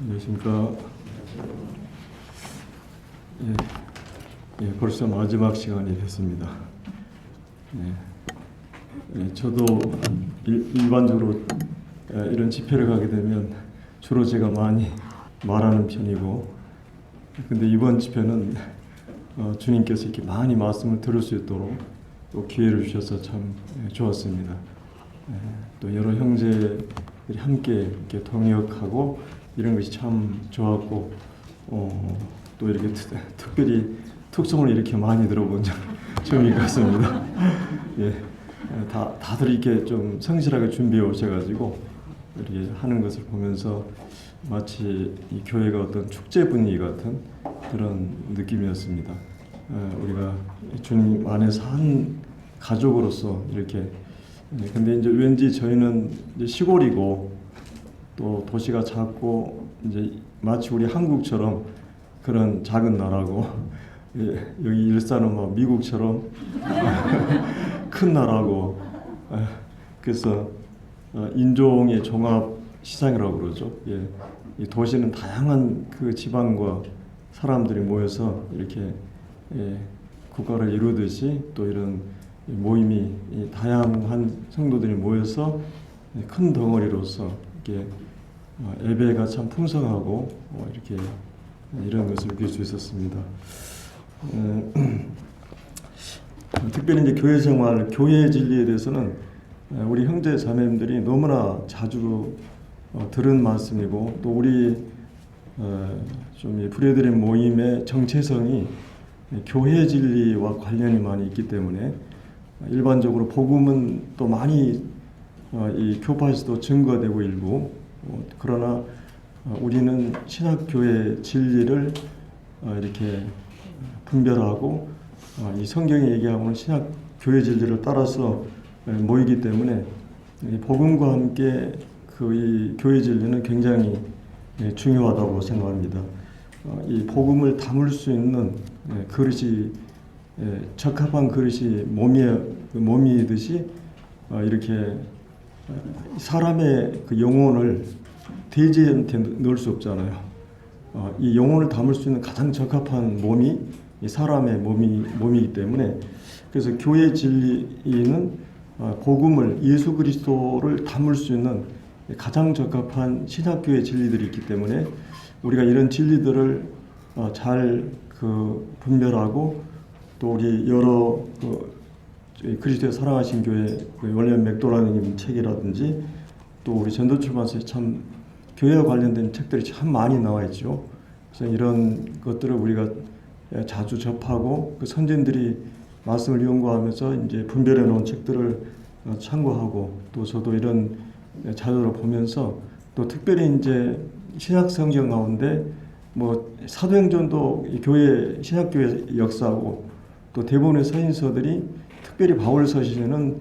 안녕하십니까. 벌써 마지막 시간이 됐습니다. 저도 일반적으로 이런 집회를 가게 되면 주로 제가 많이 말하는 편이고, 근데 이번 집회는 주님께서 이렇게 많이 말씀을 들을 수 있도록 또 기회를 주셔서 참 좋았습니다. 또 여러 형제들이 함께 이렇게 동역하고 이런 것이 참 좋았고, 또 이렇게 특별히 특성을 이렇게 많이 들어본 적 처음인 것 같습니다. 다들 이렇게 좀 성실하게 준비해 오셔가지고 이렇게 하는 것을 보면서 마치 이 교회가 어떤 축제 분위기 같은 그런 느낌이었습니다. 우리가 주님 안에서 한 가족으로서 이렇게. 근데 이제 왠지 저희는 이제 시골이고 또 도시가 작고 이제 마치 우리 한국처럼 그런 작은 나라고, 여기 일산은 막 미국처럼 큰 나라고, 그래서 인종의 종합 시장이라고 그러죠. 이 도시는 다양한 그 지방과 사람들이 모여서 이렇게 국가를 이루듯이 또 이런 모임이 다양한 성도들이 모여서 큰 덩어리로서 이렇게 예배가 참 풍성하고 이렇게 이런 것을 느낄 수 있었습니다. 특별히 이제 교회 생활, 교회 진리에 대해서는 우리 형제 자매님들이 너무나 자주 들은 말씀이고, 또 우리 좀 브레드린 모임의 정체성이 교회 진리와 관련이 많이 있기 때문에 일반적으로 복음은 또 많이 이 교파에서도 증거되고 일부, 그러나 우리는 신학교의 진리를 이렇게 분별하고 이 성경이 얘기하고는 신학교의 진리를 따라서 모이기 때문에 복음과 함께 이 교회 진리는 굉장히 중요하다고 생각합니다. 이 복음을 담을 수 있는 그릇이, 적합한 그릇이 몸이듯이 이렇게 사람의 그 영혼을 돼지한테 넣을 수 없잖아요. 이 영혼을 담을 수 있는 가장 적합한 몸이 이 사람의 몸이기 때문에, 그래서 교회 진리는 복음을, 예수 그리스도를 담을 수 있는 가장 적합한 신학교의 진리들이 있기 때문에 우리가 이런 진리들을 잘 분별하고, 또 우리 여러 그리스도의 사랑하신 교회 원래 맥도날드님 책이라든지 또 우리 전도출판사에 참 교회와 관련된 책들이 참 많이 나와 있죠. 그래서 이런 것들을 우리가 자주 접하고 그 선진들이 말씀을 연구하면서 이제 분별해 놓은 책들을 참고하고, 또 저도 이런 자료를 보면서 또 특별히 이제 신약 성경 가운데 사도행전도 교회 신학교의 역사고, 또 대부분의 서신서들이 특별히 바울 서신에는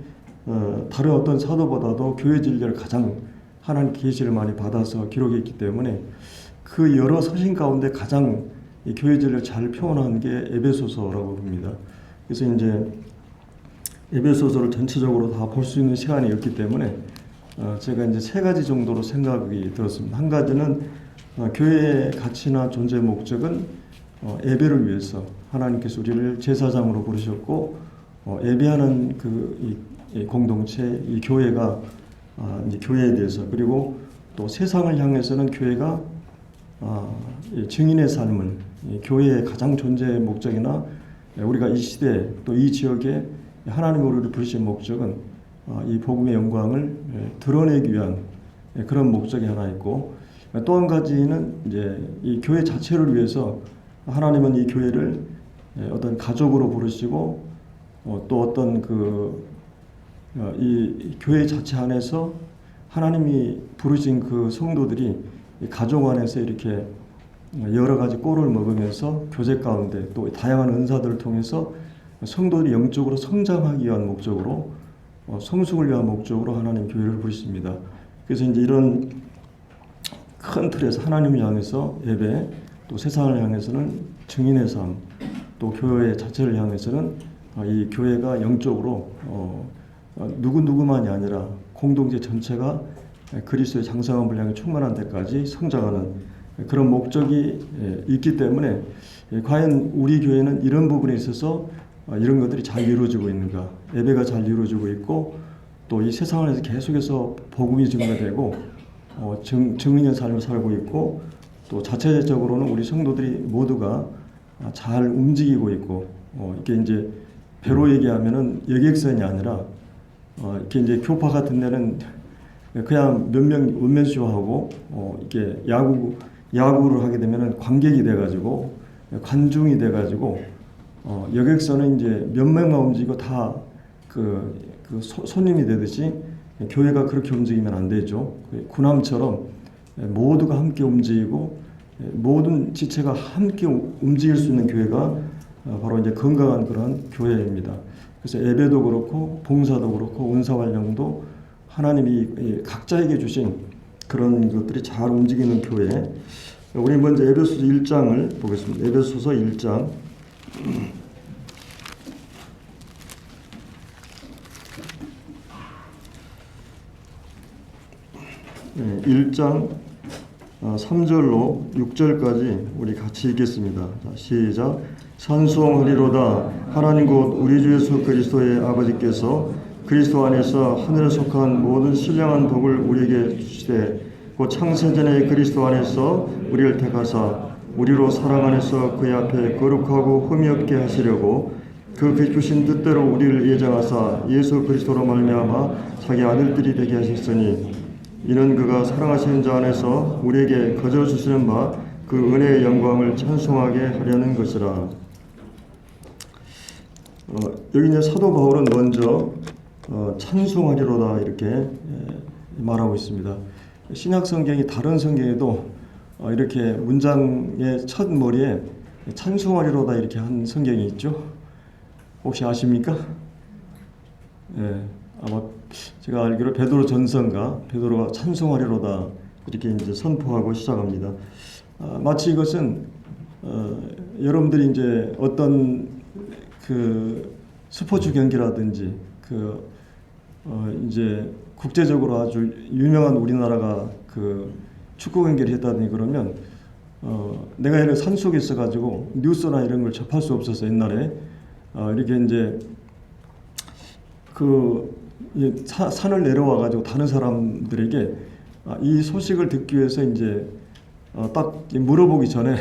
다른 어떤 사도보다도 교회 진리를 가장 하나님 계시를 많이 받아서 기록했기 때문에 그 여러 서신 가운데 가장 이 교회 진리를 잘 표현한 게 에베소서라고 봅니다. 그래서 이제 에베소서를 전체적으로 다 볼 수 있는 시간이 없기 때문에 제가 이제 세 가지 정도로 생각이 들었습니다. 한 가지는 교회의 가치나 존재 목적은 예배를 위해서 하나님께서 우리를 제사장으로 부르셨고, 예배하는 이 공동체, 이 교회가 이제 교회에 대해서, 그리고 또 세상을 향해서는 교회가 증인의 삶을, 교회의 가장 존재 목적이나 우리가 이 시대 또 이 지역에 하나님이 우리를 부르신 목적은 이 복음의 영광을 드러내기 위한 그런 목적이 하나 있고, 또 한 가지는 이제 이 교회 자체를 위해서 하나님은 이 교회를 어떤 가족으로 부르시고, 또 어떤 이 교회 자체 안에서 하나님이 부르신 그 성도들이 이 가족 안에서 이렇게 여러 가지 꼴을 먹으면서 교제 가운데 또 다양한 은사들을 통해서 성도들이 영적으로 성장하기 위한 목적으로, 성숙을 위한 목적으로 하나님 교회를 부르십니다. 그래서 이제 이런 큰 틀에서 하나님을 향해서 예배, 또 세상을 향해서는 증인의 삶, 또 교회 자체를 향해서는 이 교회가 영적으로 누구만이 아니라 공동체 전체가 그리스도의 장성한 분량이 충만한 데까지 성장하는 그런 목적이 있기 때문에 과연 우리 교회는 이런 부분에 있어서 이런 것들이 잘 이루어지고 있는가, 예배가 잘 이루어지고 있고 또 이 세상 안에서 계속해서 복음이 증거되고 증인의 삶을 살고 있고 또 자체적으로는 우리 성도들이 모두가 잘 움직이고 있고 이게 이제 배로 얘기하면은 여객선이 아니라 이렇게 이제 교파 같은 데는 그냥 몇 명 운면수하고 이렇게 야구를 하게 되면은 관객이 돼가지고 관중이 돼가지고 여객선은 이제 몇 명만 움직이고 다 손님이 되듯이 교회가 그렇게 움직이면 안 되죠. 군함처럼 모두가 함께 움직이고 모든 지체가 함께 움직일 수 있는 교회가 바로 이제 건강한 그런 교회입니다. 그래서 예배도 그렇고 봉사도 그렇고 은사활동도 하나님이 각자에게 주신 그런 것들이 잘 움직이는 교회. 우리 먼저 에베소서 1장을 보겠습니다. 에베소서 1장 1장 3절로 6절까지 우리 같이 읽겠습니다. 자, 시작. 찬송하리로다. 하나님 곧 우리 주 예수 그리스도의 아버지께서 그리스도 안에서 하늘에 속한 모든 신령한 복을 우리에게 주시되 곧 창세전에 그리스도 안에서 우리를 택하사 우리로 사랑 안에서 그의 앞에 거룩하고 흠이 없게 하시려고 그 기쁘신 뜻대로 우리를 예정하사 예수 그리스도로 말미암아 자기 아들들이 되게 하셨으니 이는 그가 사랑하시는 자 안에서 우리에게 거저 주시는 바 그 은혜의 영광을 찬송하게 하려는 것이라. 여기 이제 사도 바울은 먼저 찬송하리로다 이렇게 말하고 있습니다. 신약 성경이 다른 성경에도 이렇게 문장의 첫 머리에 찬송하리로다 이렇게 한 성경이 있죠. 혹시 아십니까? 아마 제가 알기로 베드로 전서인가 베드로가 찬송하리로다 이렇게 이제 선포하고 시작합니다. 마치 이것은 여러분들이 이제 어떤 그 스포츠 경기라든지 이제 국제적으로 아주 유명한 우리나라가 그 축구 경기를 했다든지 그러면 내가 예를 산속에 있어가지고 뉴스나 이런 걸 접할 수 없어서 옛날에 이렇게 이제 산을 내려와가지고 다른 사람들에게 이 소식을 듣기 위해서 이제 딱 물어보기 전에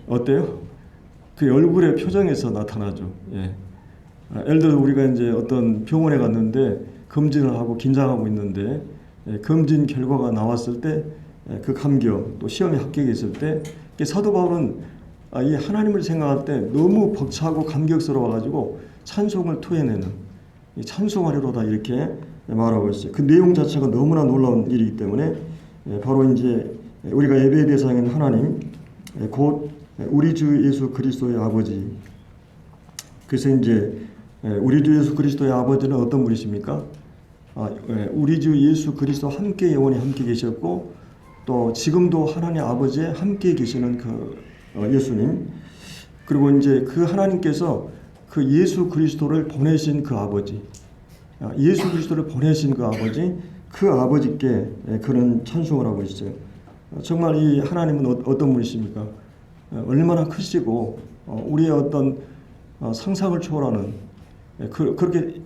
어때요? 그 얼굴의 표정에서 나타나죠. 예를 들어 우리가 이제 어떤 병원에 갔는데 검진을 하고 긴장하고 있는데 검진 결과가 나왔을 때 그 감격 또 시험에 합격했을 때 사도 바울은 이 하나님을 생각할 때 너무 벅차고 감격스러워가지고 찬송을 토해내는 찬송하리로다 이렇게 말하고 있어요. 그 내용 자체가 너무나 놀라운 일이기 때문에 바로 이제 우리가 예배의 대상인 하나님 곧 우리 주 예수 그리스도의 아버지. 그래서 이제 우리 주 예수 그리스도의 아버지는 어떤 분이십니까? 우리 주 예수 그리스도 함께 영원히 함께 계셨고 또 지금도 하나님 아버지에 함께 계시는 그 예수님 그리고 이제 그 하나님께서 그 예수 그리스도를 보내신 그 아버지 예수 그리스도를 보내신 그 아버지께 그런 찬송을 하고 있어요. 정말 이 하나님은 어떤 분이십니까? 얼마나 크시고 우리의 어떤 상상을 초월하는 그렇게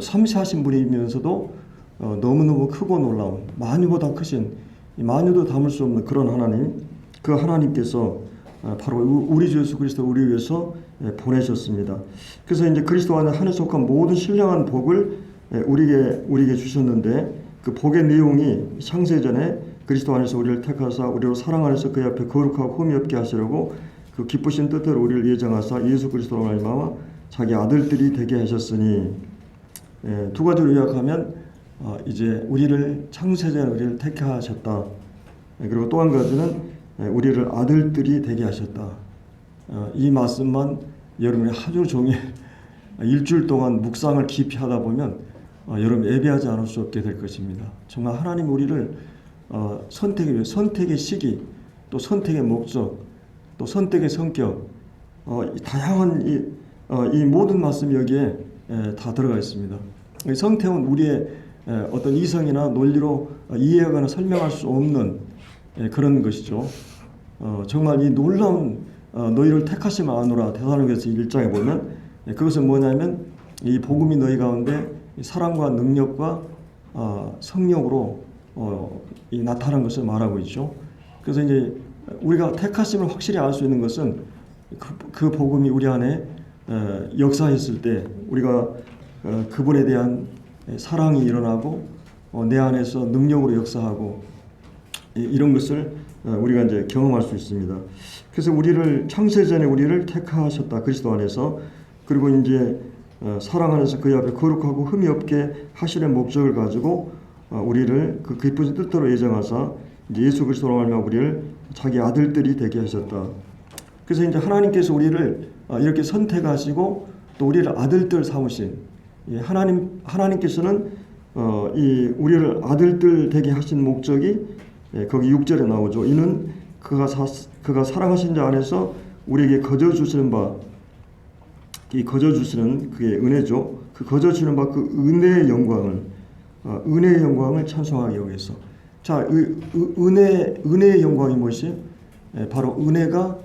섬세하신 분이면서도 너무너무 크고 놀라운 만유보다 크신 만유도 담을 수 없는 그런 하나님 그 하나님께서 바로 우리 주 예수 그리스도 우리 위해서 보내셨습니다. 그래서 이제 그리스도 안에 하늘에 속한 모든 신령한 복을 우리에게 주셨는데 그 복의 내용이 창세전에 그리스도 안에서 우리를 택하사 우리로 사랑 안에서 그의 앞에 거룩하고 흠이 없게 하시려고 그 기쁘신 뜻대로 우리를 예정하사 예수 그리스도로 말미암아 자기 아들들이 되게 하셨으니 두 가지로 요약하면 이제 우리를 창세전에 우리를 택하셨다. 그리고 또 한 가지는 우리를 아들들이 되게 하셨다. 이 말씀만 여러분이 하루 종일 일주일 동안 묵상을 깊이 하다 보면 여러분 예배하지 않을 수 없게 될 것입니다. 정말 하나님 우리를 선택의 위해 선택의 시기 또 선택의 목적 또 선택의 성격 다양한 이 모든 말씀이 여기에 다 들어가 있습니다. 선택은 우리의 어떤 이성이나 논리로 이해하거나 설명할 수 없는 그런 것이죠. 정말 이 놀라운 너희를 택하심을 아노라 데살로니가서 1장에 보면 그것은 뭐냐면 이 복음이 너희 가운데 사랑과 능력과 성령으로 이 나타난 것을 말하고 있죠. 그래서 이제 우리가 택하심을 확실히 알 수 있는 것은 그 복음이 우리 안에 역사했을 때 우리가 그분에 대한 사랑이 일어나고 내 안에서 능력으로 역사하고 이런 것을 우리가 이제 경험할 수 있습니다. 그래서 우리를 창세전에 우리를 택하셨다 그리스도 안에서 그리고 이제 사랑 안에서 그의 앞에 거룩하고 흠이 없게 하시는 목적을 가지고 우리를 그 기쁘신 뜻대로 예정하사 이제 예수 그리스도로 말미암아 우리를 자기 아들들이 되게 하셨다. 그래서 이제 하나님께서 우리를 이렇게 선택하시고 또 우리를 아들들 삼으신 하나님께서는 이 우리를 아들들 되게 하신 목적이 거기 6절에 나오죠. 이는 그가 사랑하신 자 안에서 우리에게 거저 주시는 바 이 거저 주시는 그의 은혜죠. 그 거저 주는 바 그 은혜의 영광을 찬송하기 위해서. 자, 은혜의 영광이 무엇이? 바로 은혜가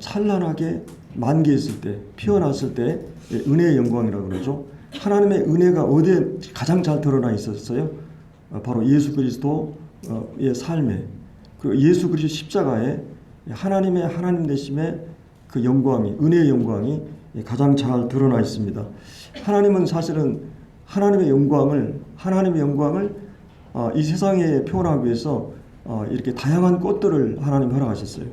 찬란하게 만개했을 때, 피어났을 때 은혜의 영광이라고 그러죠. 하나님의 은혜가 어디에 가장 잘 드러나 있었어요? 바로 예수 그리스도의 삶에, 그 예수 그리스도 십자가에 하나님의 하나님 되심의 그 영광이, 은혜의 영광이 가장 잘 드러나 있습니다. 하나님은 사실은 하나님의 영광을 이 세상에 표현하기 위해서 이렇게 다양한 꽃들을 하나님 허락하셨어요.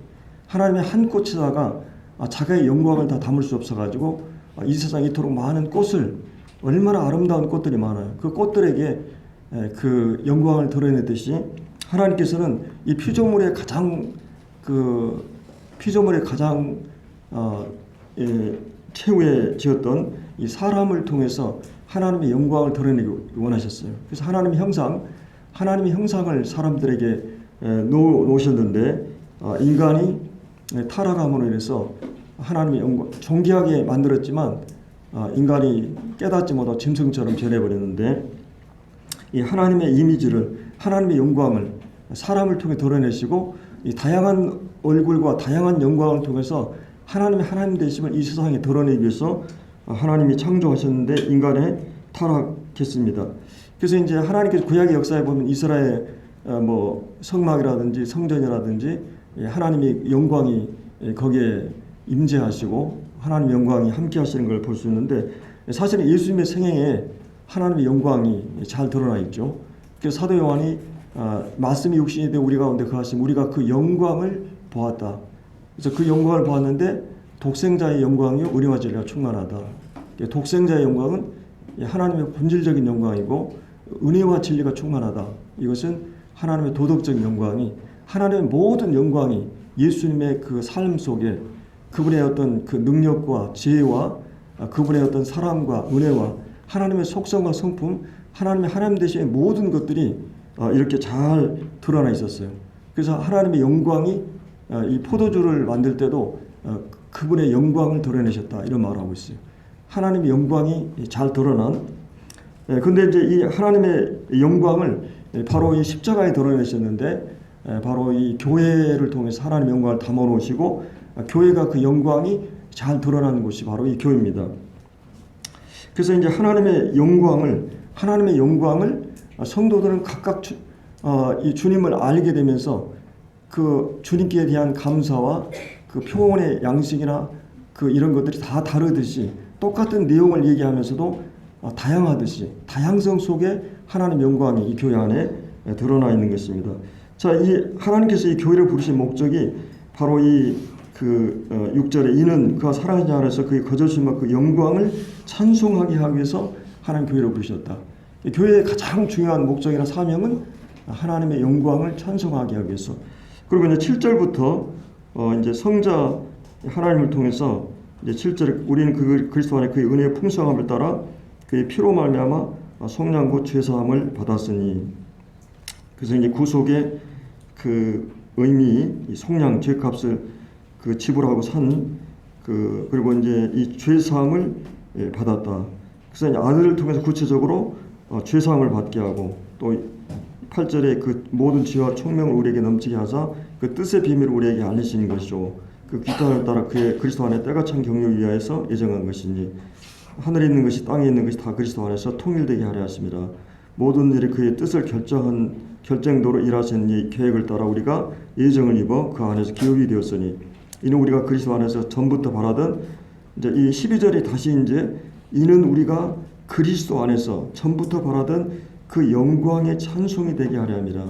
하나님의 한 꽃에다가 자기의 영광을 다 담을 수 없어가지고 이 세상에 이토록 많은 꽃을, 얼마나 아름다운 꽃들이 많아요. 그 꽃들에게 그 영광을 드러내듯이 하나님께서는 이 피조물의 가장 최후에 지었던 이 사람을 통해서 하나님의 영광을 드러내기 원하셨어요. 그래서 하나님의 형상을 사람들에게 놓으셨는데 인간이 타락함으로 인해서 하나님의 영광, 존귀하게 만들었지만 인간이 깨닫지 못하고 짐승처럼 변해버렸는데 이 하나님의 이미지를, 하나님의 영광을 사람을 통해 드러내시고 이 다양한 얼굴과 다양한 영광을 통해서 하나님의 하나님 되심을 이 세상에 드러내기 위해서 하나님이 창조하셨는데 인간의 타락했습니다. 그래서 이제 하나님께서 구약의 역사에 보면 이스라엘 성막이라든지 성전이라든지 하나님의 영광이 거기에 임재하시고 하나님의 영광이 함께 하시는 걸 볼 수 있는데 사실은 예수님의 생애에 하나님의 영광이 잘 드러나 있죠. 그래서 사도 요한이 말씀이 육신이 되어 우리 가운데 거하심 우리가 그 영광을 보았다. 그래서 그 영광을 보았는데 독생자의 영광이요 은혜와 진리가 충만하다. 독생자의 영광은 하나님의 본질적인 영광이고 은혜와 진리가 충만하다. 이것은 하나님의 도덕적인 영광이, 하나님의 모든 영광이 예수님의 그 삶 속에 그분의 어떤 그 능력과 지혜와 그분의 어떤 사랑과 은혜와 하나님의 속성과 성품, 하나님의 하나님 되시의 모든 것들이 이렇게 잘 드러나 있었어요. 그래서 하나님의 영광이 이 포도주를 만들 때도 그분의 영광을 드러내셨다 이런 말을 하고 있어요. 하나님의 영광이 잘 드러난. 근데 이제 이 하나님의 영광을 바로 이 십자가에 드러내셨는데 바로 이 교회를 통해서 하나님의 영광을 담아 놓으시고 교회가 그 영광이 잘 드러나는 곳이 바로 이 교회입니다. 그래서 이제 하나님의 영광을 성도들은 각각 이 주님을 알게 되면서 그 주님께 대한 감사와 그 표현의 양식이나 그 이런 것들이 다 다르듯이 똑같은 내용을 얘기하면서도 다양하듯이 다양성 속에 하나님 영광이 이 교회 안에 드러나 있는 것입니다. 자, 이 하나님께서 이 교회를 부르신 목적이 바로 이 6절에 이는 그가 사랑하지 않아서 그의 거저주심과 그 영광을 찬송하게 하기 위해서 하나님 교회를 부르셨다. 교회의 가장 중요한 목적이나 사명은 하나님의 영광을 찬송하게 하기 위해서. 그리고 이제 7절부터 이제 성자 하나님을 통해서 이제 7절에 우리는 그 그리스도 안에 그의 은혜의 풍성함을 따라 그의 피로 말미암아 속량 곧 죄 사함을 받았으니. 그래서 이제 구속의 그 의미, 이 속량 죄값을 그 지불하고 그리고 이제 이 죄 사함을 받았다. 그래서 이제 아들을 통해서 구체적으로 죄 사함을 받게 하고 또 8절에 그 모든 지혜와 총명을 우리에게 넘치게 하사 그 뜻의 비밀을 우리에게 알리시는 것이죠. 그 기탄을 따라 그의 그리스도 안에 때가 찬 경륜을 위하여서 예정한 것이니 하늘에 있는 것이 땅에 있는 것이 다 그리스도 안에서 통일되게 하려 하심이라. 모든 일이 그의 뜻을 결정도로 일하시는 이 계획을 따라 우리가 예정을 입어 그 안에서 기업이 되었으니 이는 우리가 그리스도 안에서 전부터 바라던 이제 이 12절이 다시 이제 이는 우리가 그리스도 안에서 전부터 바라던 그 영광의 찬송이 되게 하려 함이라.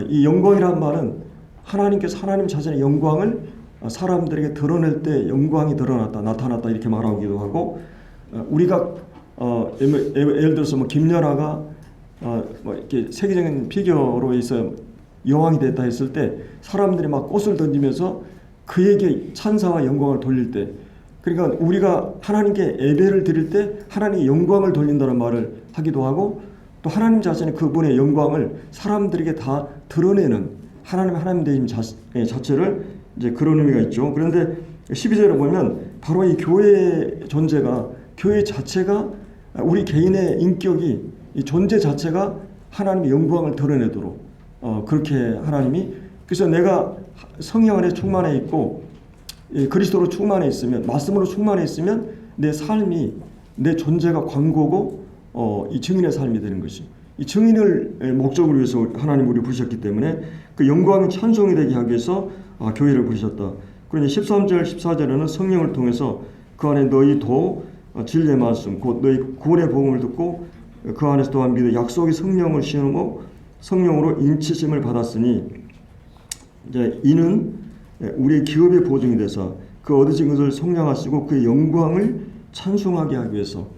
이 영광이란 말은 하나님께서 하나님 자신의 영광을 사람들에게 드러낼 때 영광이 드러났다, 나타났다 이렇게 말하기도 하고, 우리가 예를 들어서 뭐 김연아가 뭐 이렇게 세계적인 피겨로 있어 여왕이 됐다 했을 때 사람들이 막 꽃을 던지면서 그에게 찬사와 영광을 돌릴 때, 그러니까 우리가 하나님께 예배를 드릴 때 하나님의 영광을 돌린다는 말을 하기도 하고, 또 하나님 자신의 그분의 영광을 사람들에게 다 드러내는 하나님 되심 자체를 이제 그런 의미가 있죠. 그런데 12절에 보면 바로 이 교회의 존재가, 교회 자체가 우리 개인의 인격이 이 존재 자체가 하나님의 영광을 드러내도록 그렇게 하나님이, 그래서 내가 성령 안에 충만해 있고 그리스도로 충만해 있으면, 말씀으로 충만해 있으면 내 삶이, 내 존재가 광고고 이 증인의 삶이 되는 것이, 이 증인을 목적으로 위해서 하나님 우리를 부르셨기 때문에 그 영광의 찬송이 되게 하기 위해서 교회를 부르셨다. 그러니 13절 14절에는 성령을 통해서 그 안에 너희 도 진리의 말씀 곧 너희 구원의 복음을 듣고 그 안에서 또한 믿어 약속의 성령을 신음하고 성령으로 인치심을 받았으니 이제 이는 우리의 기업의 보증이 돼서 그 얻으신 것을 속량하시고 그의 영광을 찬송하게 하기 위해서,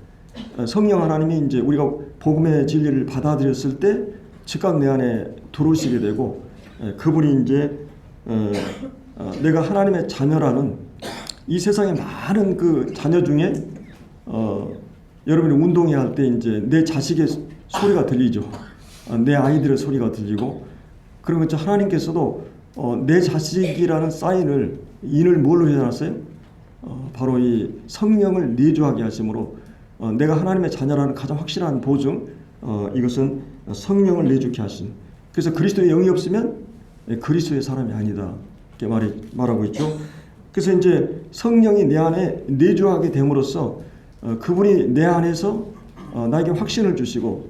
성령 하나님이 이제 우리가 복음의 진리를 받아들였을 때 즉각 내 안에 들어오시게 되고, 그분이 이제 내가 하나님의 자녀라는, 이 세상에 많은 그 자녀 중에 여러분이 운동회 할 때 이제 내 자식의 소리가 들리죠. 내 아이들의 소리가 들리고, 그런 것처럼 하나님께서도 내 자식이라는 사인을, 인을 뭘로 해놨어요? 바로 이 성령을 내주하게 하심으로 내가 하나님의 자녀라는 가장 확실한 보증, 이것은 성령을 내주게 하신. 그래서 그리스도의 영이 없으면 그리스도의 사람이 아니다 이렇게 말하고 있죠. 그래서 이제 성령이 내 안에 내주하게 됨으로써 그분이 내 안에서 나에게 확신을 주시고,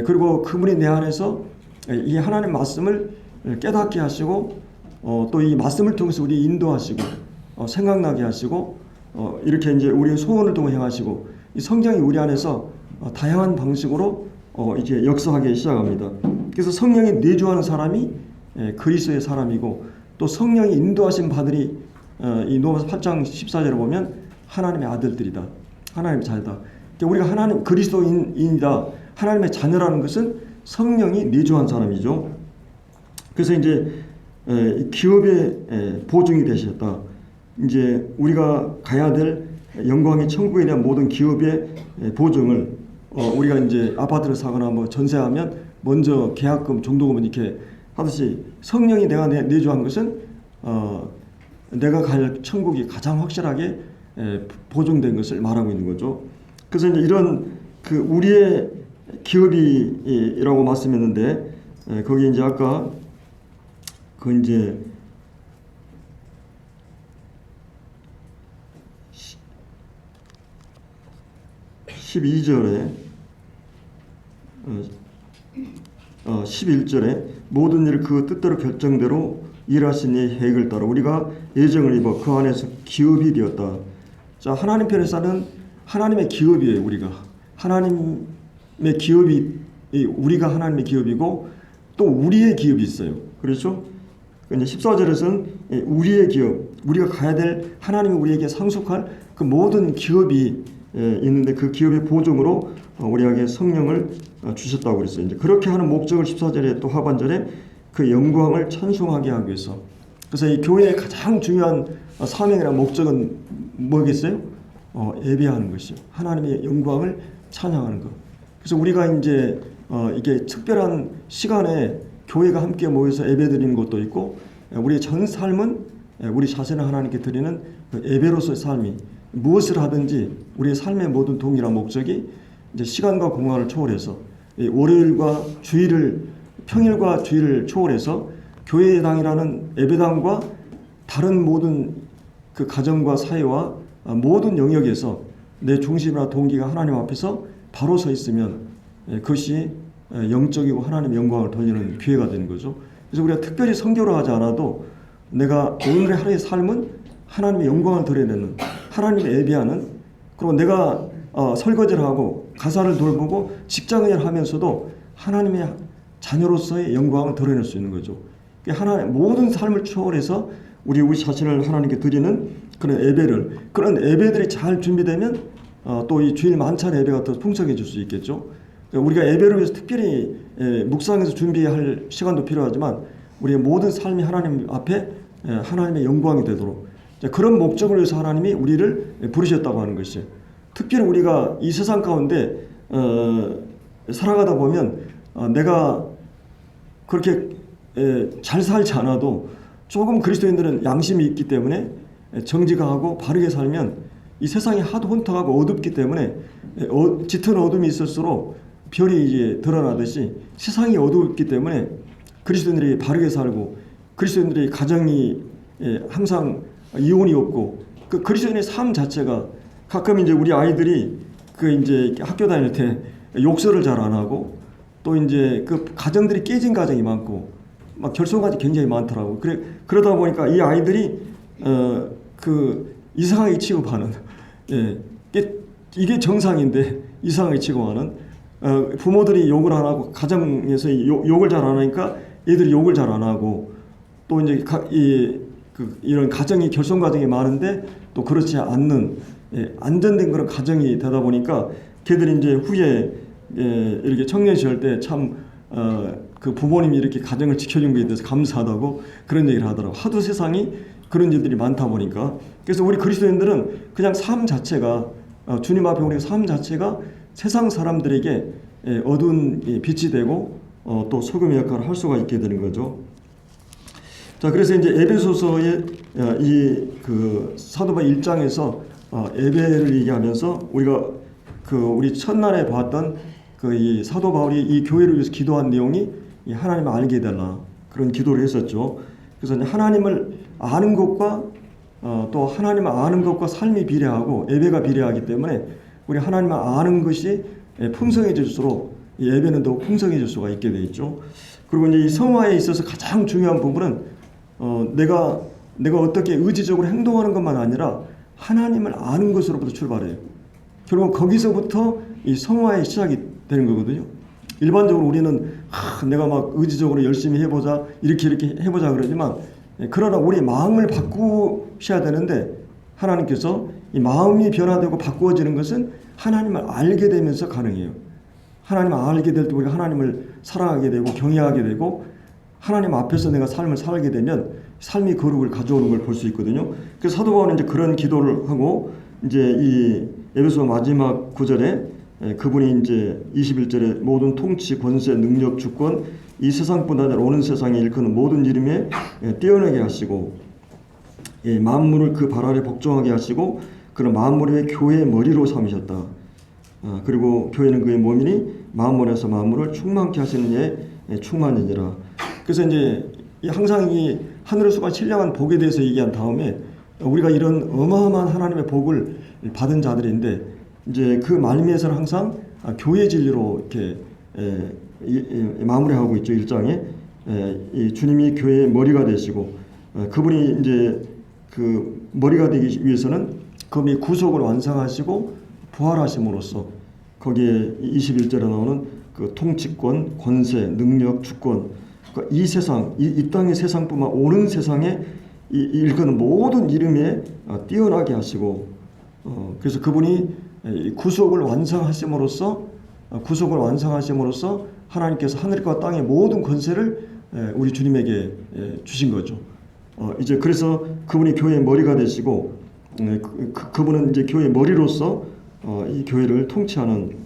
그리고 그분이 내 안에서 이 하나님 말씀을 깨닫게 하시고, 또 이 말씀을 통해서 우리 인도하시고 생각나게 하시고, 이렇게 이제 우리의 소원을 통해 행하시고, 이 성령이 우리 안에서 다양한 방식으로 이제 역사하기 시작합니다. 그래서 성령이 내주하는 사람이 그리스도의 사람이고, 또 성령이 인도하신 바들이 이 로마서 8장 14절에 보면 하나님의 아들들이다, 하나님의 자녀다. 그러니까 우리가 하나님 그리스도인이다, 하나님의 자녀라는 것은 성령이 내주한 사람이죠. 그래서 이제 기업의 보증이 되셨다. 이제 우리가 가야 될 영광의 천국에 대한 모든 기업의 보증을 우리가 이제 아파트를 사거나 뭐 전세하면 먼저 계약금, 중도금은 이렇게 하듯이 성령이 내가 내주한 것은 내가 갈 천국이 가장 확실하게 보증된 것을 말하고 있는 거죠. 그래서 이제 이런 그 우리의 기업이라고 말씀했는데, 거기 이제 아까 그 이제 12절에 11절에 모든 일을 그 뜻대로 결정대로 일하신 이 계획을 따라 우리가 예정을 입어 그 안에서 기업이 되었다. 자, 하나님 편에서는 하나님의 기업이에요. 우리가 하나님의 기업이, 우리가 하나님의 기업이고 또 우리의 기업이 있어요. 그렇죠? 이제 14절에서는 우리의 기업, 우리가 가야 될, 하나님이 우리에게 상속할 그 모든 기업이 있는데 그 기업의 보증으로 우리에게 성령을 주셨다고 그랬어요. 이제 그렇게 하는 목적을 14절에 또 하반절에 그 영광을 찬송하게 하기 위해서. 그래서 이 교회의 가장 중요한 사명이나 목적은 뭐겠어요? 예배하는 것이요. 하나님의 영광을 찬양하는 것. 그래서 우리가 이제 이게 특별한 시간에 교회가 함께 모여서 예배드리는 것도 있고, 우리의 전 삶은 우리 자신을 하나님께 드리는 그 예배로서의 삶이, 무엇을 하든지 우리의 삶의 모든 동일한 목적이 이제 시간과 공간을 초월해서 월요일과 주일을 평일과 주일을 초월해서 교회당이라는 예배당과 다른 모든 그 가정과 사회와 모든 영역에서 내 중심이나 동기가 하나님 앞에서 바로 서 있으면 그것이 영적이고 하나님의 영광을 돌리는 기회가 되는 거죠. 그래서 우리가 특별히 선교를 하지 않아도 내가 오늘의 하루의 삶은 하나님의 영광을 드러내는, 하나님의 예배하는, 그리고 내가 설거지를 하고 가사를 돌보고 직장을 하면서도 하나님의 자녀로서의 영광을 드러낼 수 있는 거죠. 하나님 모든 삶을 초월해서 우리 자신을 하나님께 드리는 그런 예배를, 그런 예배들이 잘 준비되면 또 이 주일 만찬 예배가 더 풍성해질 수 있겠죠. 우리가 예배를 위해서 특별히 묵상해서 준비할 시간도 필요하지만 우리의 모든 삶이 하나님 앞에 하나님의 영광이 되도록 그런 목적을 위해서 하나님이 우리를 부르셨다고 하는 것이, 특별히 우리가 이 세상 가운데 살아가다 보면 내가 그렇게 잘 살지 않아도 조금 그리스도인들은 양심이 있기 때문에 정직하고 하고 바르게 살면 이 세상이 하도 혼탁하고 어둡기 때문에 짙은 어둠이 있을수록 별이 이제 드러나듯이 세상이 어둡기 때문에 그리스도인들이 바르게 살고 그리스도인들의 가정이 항상 이혼이 없고 그 그리스도인의 삶 자체가, 가끔 이제 우리 아이들이 그 이제 학교 다닐 때 욕설을 잘 안 하고 또 이제 그 가정들이 깨진 가정이 많고 막 결손까지 굉장히 많더라고. 그러다 보니까 이 아이들이 그 이상하게 취급하는, 이게 정상인데 이상하게 취급하는, 부모들이 욕을 안 하고 가정에서 욕을 잘 안 하니까 애들이 욕을 잘 안 하고, 또 이제 이런 가정이 결손 가정이 많은데 또 그렇지 않는 안전된 그런 가정이 되다 보니까 걔들이 이제 후에 이렇게 청년 시절 때 참 그 부모님이 이렇게 가정을 지켜준 것에 대해서 감사하다고 그런 얘기를 하더라고. 하도 세상이 그런 일들이 많다 보니까. 그래서 우리 그리스도인들은 그냥 삶 자체가 주님 앞에 우리 삶 자체가 세상 사람들에게 어두운 빛이 되고 또 소금의 역할을 할 수가 있게 되는 거죠. 자, 그래서 이제 에베소서의 이 그 사도바 1장에서 예배를 얘기하면서 우리가 우리 첫날에 봤던 이 사도 바울이 이 교회를 위해서 기도한 내용이 이 하나님을 알게 해달라, 그런 기도를 했었죠. 그래서 이제 하나님을 아는 것과 또 하나님을 아는 것과 삶이 비례하고 예배가 비례하기 때문에 우리 하나님을 아는 것이 풍성해질수록 예배는 더 풍성해질 수가 있게 돼 있죠. 그리고 이제 이 성화에 있어서 가장 중요한 부분은 내가 어떻게 의지적으로 행동하는 것만 아니라 하나님을 아는 것으로부터 출발해요. 결국 거기서부터 이 성화의 시작이 되는 거거든요. 일반적으로 우리는 내가 막 의지적으로 열심히 해보자, 이렇게 해보자 그러지만, 그러나 우리 마음을 바꾸셔야 되는데 하나님께서 이 마음이 변화되고 바꾸어지는 것은 하나님을 알게 되면서 가능해요. 하나님을 알게 될 때 우리가 하나님을 사랑하게 되고 경외하게 되고 하나님 앞에서 내가 삶을 살게 되면 삶이 거룩을 가져오는 걸 볼 수 있거든요. 그래서 사도 바울은 이제 그런 기도를 하고 이제 이 에베소 마지막 구절에 그분이 이제 21절에 모든 통치, 권세, 능력, 주권 이 세상뿐 아니라 오는 세상에 일컫는 모든 이름에 뛰어나게 하시고 만물을 그 발 아래 복종하게 하시고 그런 만물의 교회의 머리로 삼으셨다. 그리고 교회는 그의 몸이니 만물에서 만물을 충만케 하시는 이의 충만이니라. 그래서 이제 항상 이 하늘의 수가 신령한 복에 대해서 얘기한 다음에 우리가 이런 어마어마한 하나님의 복을 받은 자들인데 이제 그 말미에서는 항상 교회 진리로 이렇게 마무리하고 있죠. 1장에 이 주님이 교회의 머리가 되시고 그분이 이제 그 머리가 되기 위해서는 그분이 구속을 완성하시고 부활하심으로써 거기에 21절에 나오는 그 통치권, 권세, 능력, 주권, 그러니까 이 세상, 이 땅의 세상뿐만 오는 세상에 일컫는 모든 이름에 뛰어나게 하시고 그래서 그분이 구속을 완성하심으로써 하나님께서 하늘과 땅의 모든 권세를 우리 주님에게 주신 거죠. 이제 그래서 그분이 교회의 머리가 되시고 그분은 이제 교회의 머리로서 이 교회를 통치하는,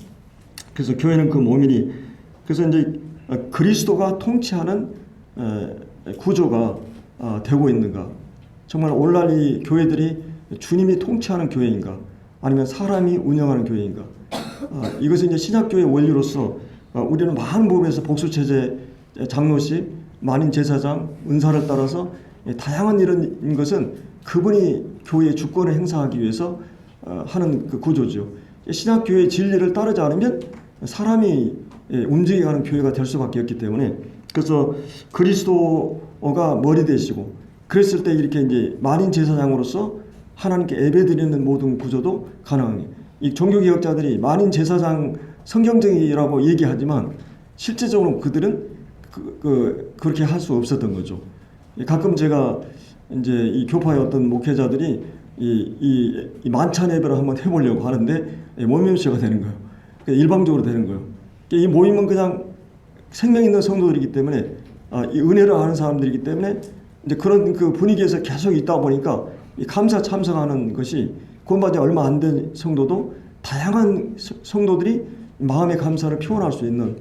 그래서 교회는 그 몸이니, 그래서 이제 그리스도가 통치하는 구조가 되고 있는가? 정말 오늘날 이 교회들이 주님이 통치하는 교회인가? 아니면 사람이 운영하는 교회인가? 이것은 이제 신약교회의 원리로서 우리는 많은 부분에서 복수체제, 장로식, 만인 제사장, 은사를 따라서 다양한 이런 것은 그분이 교회의 주권을 행사하기 위해서 하는 그 구조죠. 신학교의 진리를 따르지 않으면 사람이 움직여가는 교회가 될 수밖에 없기 때문에, 그래서 그리스도가 머리 되시고, 그랬을 때 이렇게 이제 만인 제사장으로서 하나님께 예배드리는 모든 구조도 가능해요. 이 종교개혁자들이 만인 제사장 성경적이라고 얘기하지만 실제적으로 그들은 그렇게 할 수 없었던 거죠. 가끔 제가 이제 이 교파의 어떤 목회자들이 이 만찬 예배를 한번 해보려고 하는데 모임시가 되는 거예요. 일방적으로 되는 거예요. 이 모임은 그냥 생명 있는 성도들이기 때문에, 이 은혜를 아는 사람들이기 때문에 이제 그런 그 분위기에서 계속 있다 보니까 이 감사 참석하는 것이 구원받은 지 얼마 안 된 성도도 다양한 성도들이 마음의 감사를 표현할 수 있는.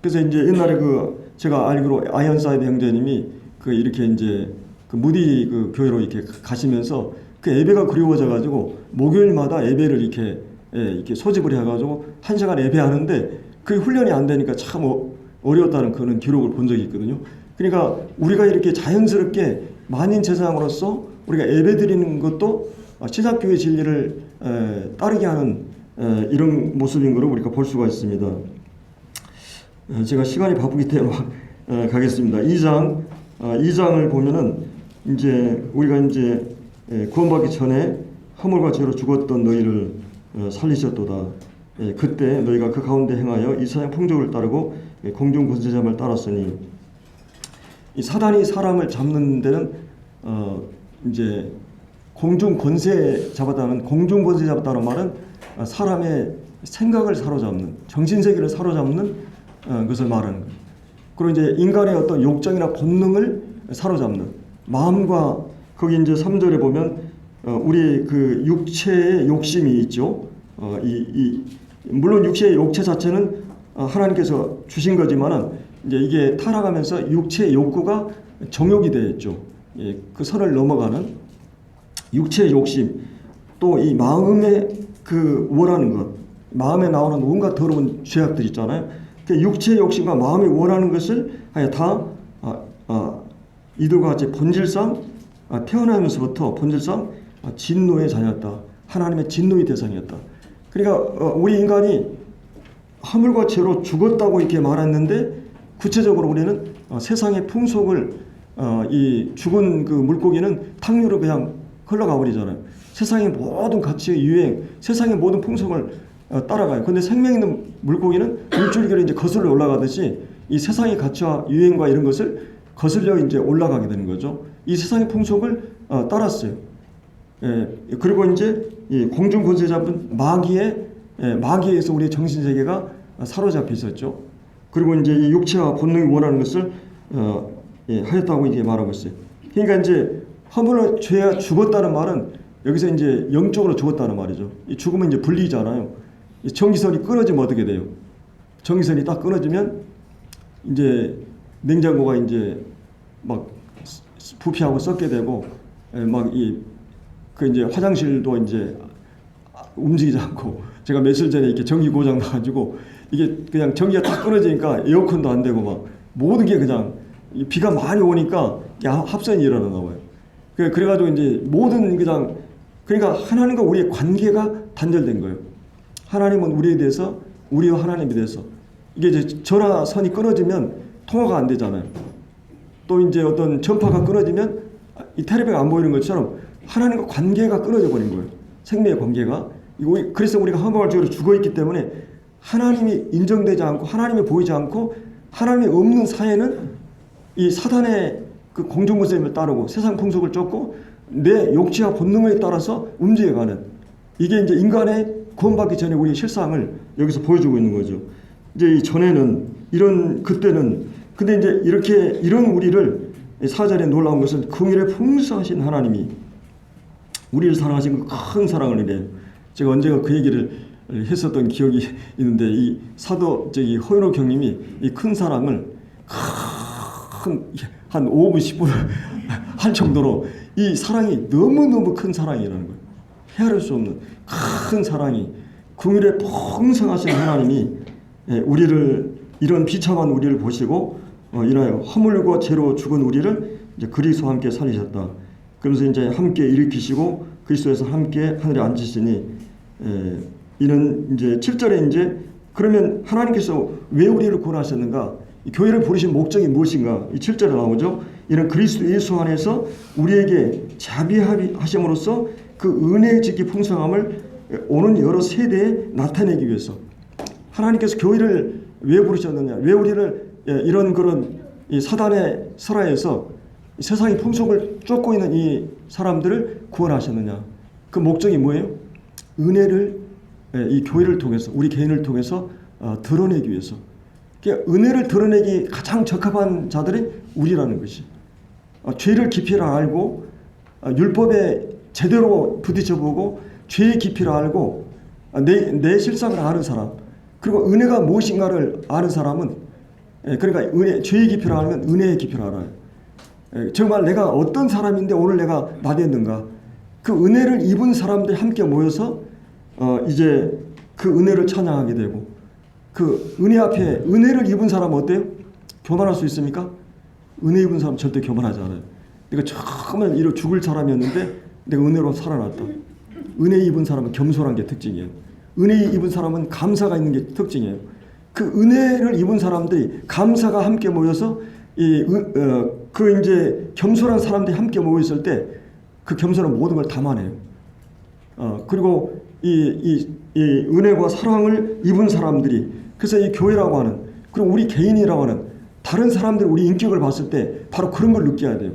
그래서 이제 옛날에 제가 알기로 아이언사이드 형제님이 이렇게 이제 무디 교회로 이렇게 가시면서 예배가 그리워져 가지고 목요일마다 예배를 이렇게 소집을 해가지고 1시간 예배하는데 그 훈련이 안 되니까 참 어려웠다는 그런 기록을 본 적이 있거든요. 그러니까 우리가 이렇게 자연스럽게 만인 제사장으로서 우리가 예배드리는 것도 신학교의 진리를 따르게 하는 이런 모습인 것을 우리가 볼 수가 있습니다. 제가 시간이 바쁘기 때문에 가겠습니다. 2장을 보면은 이제 우리가 이제 구원받기 전에 허물과 죄로 죽었던 너희를 살리셨도다. 그때 너희가 그 가운데 행하여 이 세상 풍족을 따르고 공중 권세자를 따랐으니, 이 사단이 사람을 잡는 데는 이제 공중 권세 잡았다는, 공중 권세 잡았다는 말은 사람의 생각을 사로잡는, 정신 세계를 사로잡는 것을 말하는 거예요. 그리고 이제 인간의 어떤 욕정이나 본능을 사로잡는 마음과, 거기 이제 3절에 보면 우리 그 육체의 욕심이 있죠. 물론 육체의 욕체 자체는 하나님께서 주신 거지만은 이제 이게 타락하면서 육체의 욕구가 정욕이 되었죠. 그 선을 넘어가는 육체의 욕심, 또 이 마음의 원하는 것, 마음에 나오는 온갖 더러운 죄악들 있잖아요. 육체의 욕심과 마음이 원하는 것을 다 이들과 같이 본질상 태어나면서부터 본질상 진노의 자녀였다. 하나님의 진노의 대상이었다. 그러니까 우리 인간이 허물과 죄로 죽었다고 이렇게 말했는데, 구체적으로 우리는 세상의 풍속을, 이 죽은 그 물고기는 탕류로 그냥 흘러가 버리잖아요. 세상의 모든 가치의 유행, 세상의 모든 풍속을 따라가요. 근데 생명 있는 물고기는 물줄기로 이제 거슬러 올라가듯이 이 세상의 가치와 유행과 이런 것을 거슬려 이제 올라가게 되는 거죠. 이 세상의 풍속을 따랐어요. 그리고 이제 이 공중 권세 잡은 마귀에서 우리의 정신 세계가 사로잡혀 있었죠. 그리고 이제 이 육체와 본능이 원하는 것을 하였다고 이게 말하고 있어요. 그러니까 이제 허물로 죄가 죽었다는 말은 여기서 이제 영적으로 죽었다는 말이죠. 이 죽으면 이제 분리잖아요. 이 전기선이 끊어지면 어떻게 돼요? 전기선이 딱 끊어지면 이제 냉장고가 이제 막 부피하고 썩게 되고, 이제 화장실도 이제 움직이지 않고, 제가 며칠 전에 이렇게 전기 고장 나가지고 이게 그냥 전기가 딱 끊어지니까 에어컨도 안 되고 막 모든 게 그냥 비가 많이 오니까 합선이 일어나나 봐요. 그래가지고 이제 모든 그러니까 하나님과 우리의 관계가 단절된 거예요. 하나님은 우리에 대해서, 우리와 하나님에 대해서, 이게 이제 전화선이 끊어지면 통화가 안 되잖아요. 또 이제 어떤 전파가 끊어지면 이 텔레비가 안 보이는 것처럼 하나님과 관계가 끊어져 버린 거예요. 생명의 관계가. 그래서 우리가 허물과 죄로 죽어 있기 때문에 하나님이 인정되지 않고, 하나님이 보이지 않고, 하나님이 없는 사회는 이 사단의 그 공중권세를 따르고 세상 풍속을 쫓고 내 욕지와 본능에 따라서 움직여가는, 이게 이제 인간의 구원받기 전에 우리의 실상을 여기서 보여주고 있는 거죠. 이제 전에는 그때는, 근데 이제 이런 우리를, 4절에 놀라운 것은 긍휼에 풍성하신 하나님이 우리를 사랑하신 그 큰 사랑을 이래요. 제가 언제가 그 얘기를 했었던 기억이 있는데, 이 사도 허윤옥 형님이 이 큰 사랑을 한 5분 10분 할 정도로 이 사랑이 너무너무 큰 사랑이라는 거예요. 헤아릴 수 없는 큰 사랑이, 긍휼에 풍성하신 하나님이 우리를 이런 비참한 우리를 보시고 인하여 허물과 죄로 죽은 우리를 이제 그리스도와 함께 살리셨다. 그러면서 이제 함께 일으키시고 그리스도에서 함께 하늘에 앉으시니 이는 이제 7절에 이제 그러면 하나님께서 왜 우리를 구원하셨는가? 이 교회를 부르신 목적이 무엇인가? 이 7절에 나오죠. 이는 그리스도 예수 안에서 우리에게 자비하심으로써 그 은혜의 지기 풍성함을 오는 여러 세대에 나타내기 위해서 하나님께서 교회를 왜 부르셨느냐? 왜 우리를 이런 그런 이 사단의 설화에서 세상의 풍속을 쫓고 있는 이 사람들을 구원하셨느냐? 그 목적이 뭐예요? 은혜를 이 교회를 통해서 우리 개인을 통해서 드러내기 위해서. 그러니까 은혜를 드러내기 가장 적합한 자들이 우리라는 것이. 죄를 깊이를 알고 율법에 제대로 부딪혀보고 죄의 깊이를 알고 내 실상을 아는 사람, 그리고 은혜가 무엇인가를 아는 사람은 그러니까 죄의 깊이를 알면 은혜의 깊이를 알아요. 정말 내가 어떤 사람인데 오늘 내가 나됐는가, 그 은혜를 입은 사람들이 함께 모여서 이제 그 은혜를 찬양하게 되고, 그 은혜 앞에 은혜를 입은 사람은 어때요? 교만할 수 있습니까? 은혜 입은 사람 절대 교만하지 않아요. 내가 처음에 이러 죽을 사람이었는데 내가 은혜로 살아났다. 은혜 입은 사람은 겸손한 게 특징이에요. 은혜 입은 사람은 감사가 있는 게 특징이에요. 그 은혜를 입은 사람들이 감사가 함께 모여서 그 이제 겸손한 사람들이 함께 모여 있을 때 그 겸손한 모든 걸 담아내요. 그리고 이 은혜와 사랑을 입은 사람들이, 그래서 이 교회라고 하는, 그리고 우리 개인이라고 하는 다른 사람들 우리 인격을 봤을 때 바로 그런 걸 느껴야 돼요.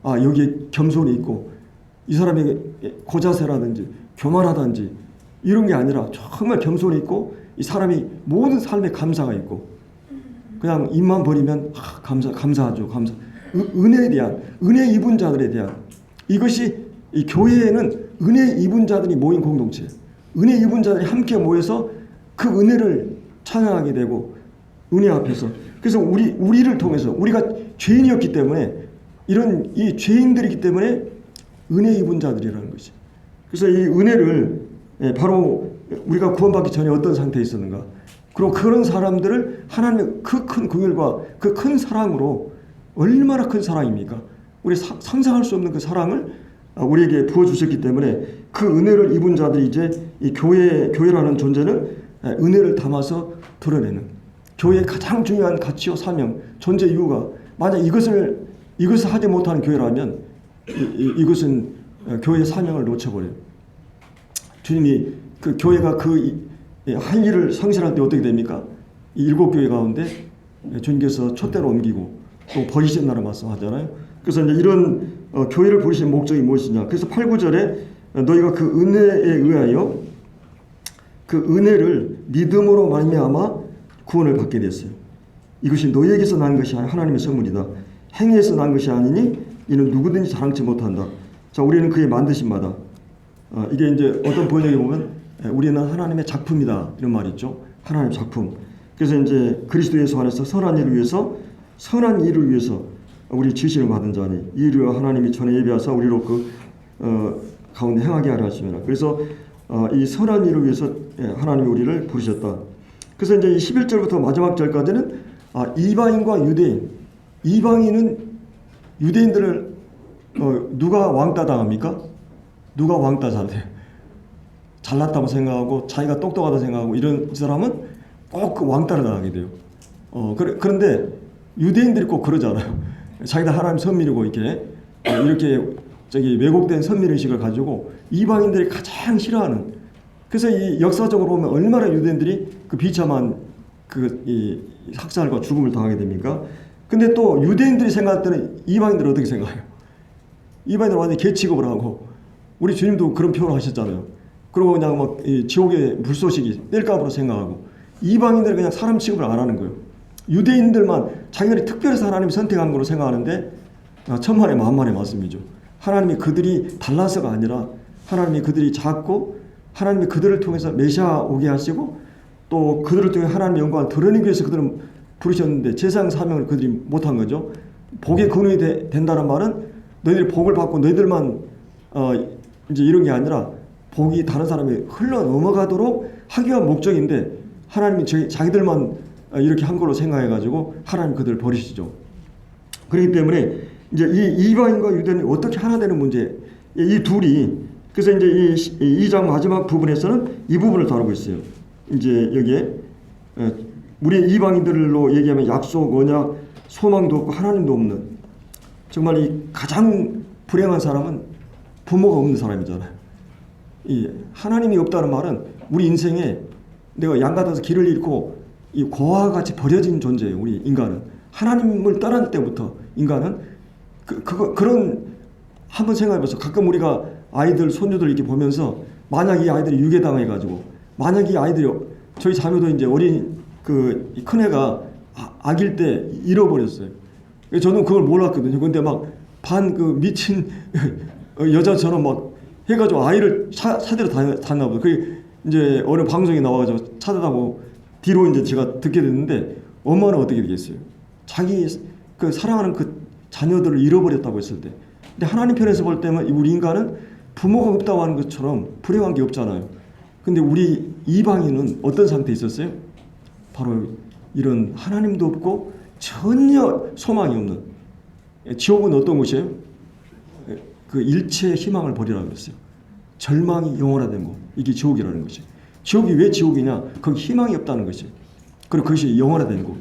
여기에 겸손이 있고 이 사람에게 고자세라든지 교만하든지 이런 게 아니라 정말 겸손이 있고 이 사람이 모든 삶에 감사가 있고 그냥 입만 버리면 감사하죠. 은혜에 대한, 은혜 입은 자들에 대한, 이것이 이 교회에는 은혜 입은 자들이 모인 공동체, 은혜 입은 자들이 함께 모여서 그 은혜를 찬양하게 되고 은혜 앞에서, 그래서 우리를 통해서 우리가 죄인이었기 때문에 이런 이 죄인들이기 때문에 은혜 입은 자들이라는 것이. 그래서 이 은혜를 바로 우리가 구원받기 전에 어떤 상태에 있었는가, 그리고 그런 사람들을 하나님의 그 큰 긍휼과 그 큰 사랑으로, 얼마나 큰 사랑입니까? 우리 상상할 수 없는 그 사랑을 우리에게 부어주셨기 때문에 그 은혜를 입은 자들이 이제 이 교회라는 존재는 은혜를 담아서 드러내는, 교회의 가장 중요한 가치와 사명, 존재 이유가, 만약 이것을 하지 못하는 교회라면 이것은 교회의 사명을 놓쳐버려요. 주님이 그 교회가 할 일을 성실할 때 어떻게 됩니까? 이 7교회 가운데 주님께서 촛대로 옮기고 또 버리신다는 말씀하잖아요. 그래서 이제 이런 교회를 부르신 목적이 무엇이냐? 그래서 8, 9절에 너희가 그 은혜에 의하여 그 은혜를 믿음으로 말미암아 구원을 받게 됐어요. 이것이 너희에게서 난 것이 아니라 하나님의 선물이다. 행위에서 난 것이 아니니 이는 누구든지 자랑치 못한다. 자, 우리는 그의 만드신 바다. 이게 이제 어떤 번역에 보면 우리는 하나님의 작품이다 이런 말이 있죠. 하나님의 작품. 그래서 이제 그리스도 예수 안에서 선한 일을 위해서 우리 지시를 받은 자니 이 일을 하나님이 전에 예비하사 우리로 그 가운데 행하게 하려 하시면, 그래서 이 선한 일을 위해서 하나님이 우리를 부르셨다. 그래서 이제 이 11절부터 마지막 절까지는 이방인과 유대인, 이방인은 유대인들을 누가 왕따 당합니까? 누가 왕따 잘났다고 생각하고 자기가 똑똑하다고 생각하고 이런 사람은 꼭 그 왕따를 당하게 돼요. 그런데 유대인들이 꼭 그러잖아요. 자기들 하나님 선민이고 이렇게 왜곡된 선민의식을 가지고 이방인들이 가장 싫어하는, 그래서 이 역사적으로 보면 얼마나 유대인들이 그 비참한 이 학살과 죽음을 당하게 됩니까? 근데 또 유대인들이 생각할 때는 이방인들은 어떻게 생각해요? 이방인들은 완전히 개 취급을 하고, 우리 주님도 그런 표현을 하셨잖아요. 그리고 그냥 막 지옥의 불쏘시기 뗄감으로 생각하고, 이방인들은 그냥 사람 취급을 안 하는 거예요. 유대인들만 자기들이 특별해서 하나님이 선택한 거로 생각하는데 천만의 만만의 말씀이죠. 하나님이 그들이 달라서가 아니라 하나님이 그들이 작고 하나님이 그들을 통해서 메시아 오게 하시고 또 그들을 통해 하나님의 영광을 드러내기 위해서 그들은 부르셨는데 제사장 사명을 그들이 못한 거죠. 복의 근원이 된다는 말은 너희들이 복을 받고 너희들만 이제 이런 게 아니라 복이 다른 사람이 흘러 넘어가도록 하기 위한 목적인데, 하나님이 자기들만 이렇게 한 걸로 생각해가지고 하나님 그들을 버리시죠. 그렇기 때문에 이제 이 이방인과 유대인이 어떻게 하나 되는 문제, 이 둘이, 그래서 이제 이 2장 마지막 부분에서는 이 부분을 다루고 있어요. 이제 여기에 우리 이방인들로 얘기하면 약속, 언약, 소망도 없고 하나님도 없는, 정말 이 가장 불행한 사람은 부모가 없는 사람이잖아요. 이 하나님이 없다는 말은 우리 인생에 내가 양 같아서 길을 잃고 이 고아와 같이 버려진 존재예요. 우리 인간은 하나님을 떠날 때부터 인간은 그런 한번 생각해보세요. 가끔 우리가 아이들, 손주들 이렇게 보면서 만약 이 아이들이 유괴당해가지고, 만약 이 아이들이, 저희 자녀도 이제 어린 그 큰애가 아기일 때 잃어버렸어요. 저는 그걸 몰랐거든요. 근데 막 반 그 미친 여자처럼 막 해가지고 아이를 찾으러 다녔나 보다. 그 이제 어느 방송에 나와가지고 찾아다고 뒤로 이제 제가 듣게 됐는데, 엄마는 어떻게 되겠어요? 자기 그 사랑하는 그 자녀들을 잃어버렸다고 했을 때. 근데 하나님 편에서 볼 때는 우리 인간은 부모가 없다고 하는 것처럼 불행한 게 없잖아요. 근데 우리 이방인은 어떤 상태에 있었어요? 바로 이런 하나님도 없고 전혀 소망이 없는, 지옥은 어떤 곳이에요? 그 일체의 희망을 버리라고 그랬어요. 절망이 영원화된 곳, 이게 지옥이라는 것이. 지옥이 왜 지옥이냐? 거기 희망이 없다는 것이. 그리고 그것이 영원화된 곳.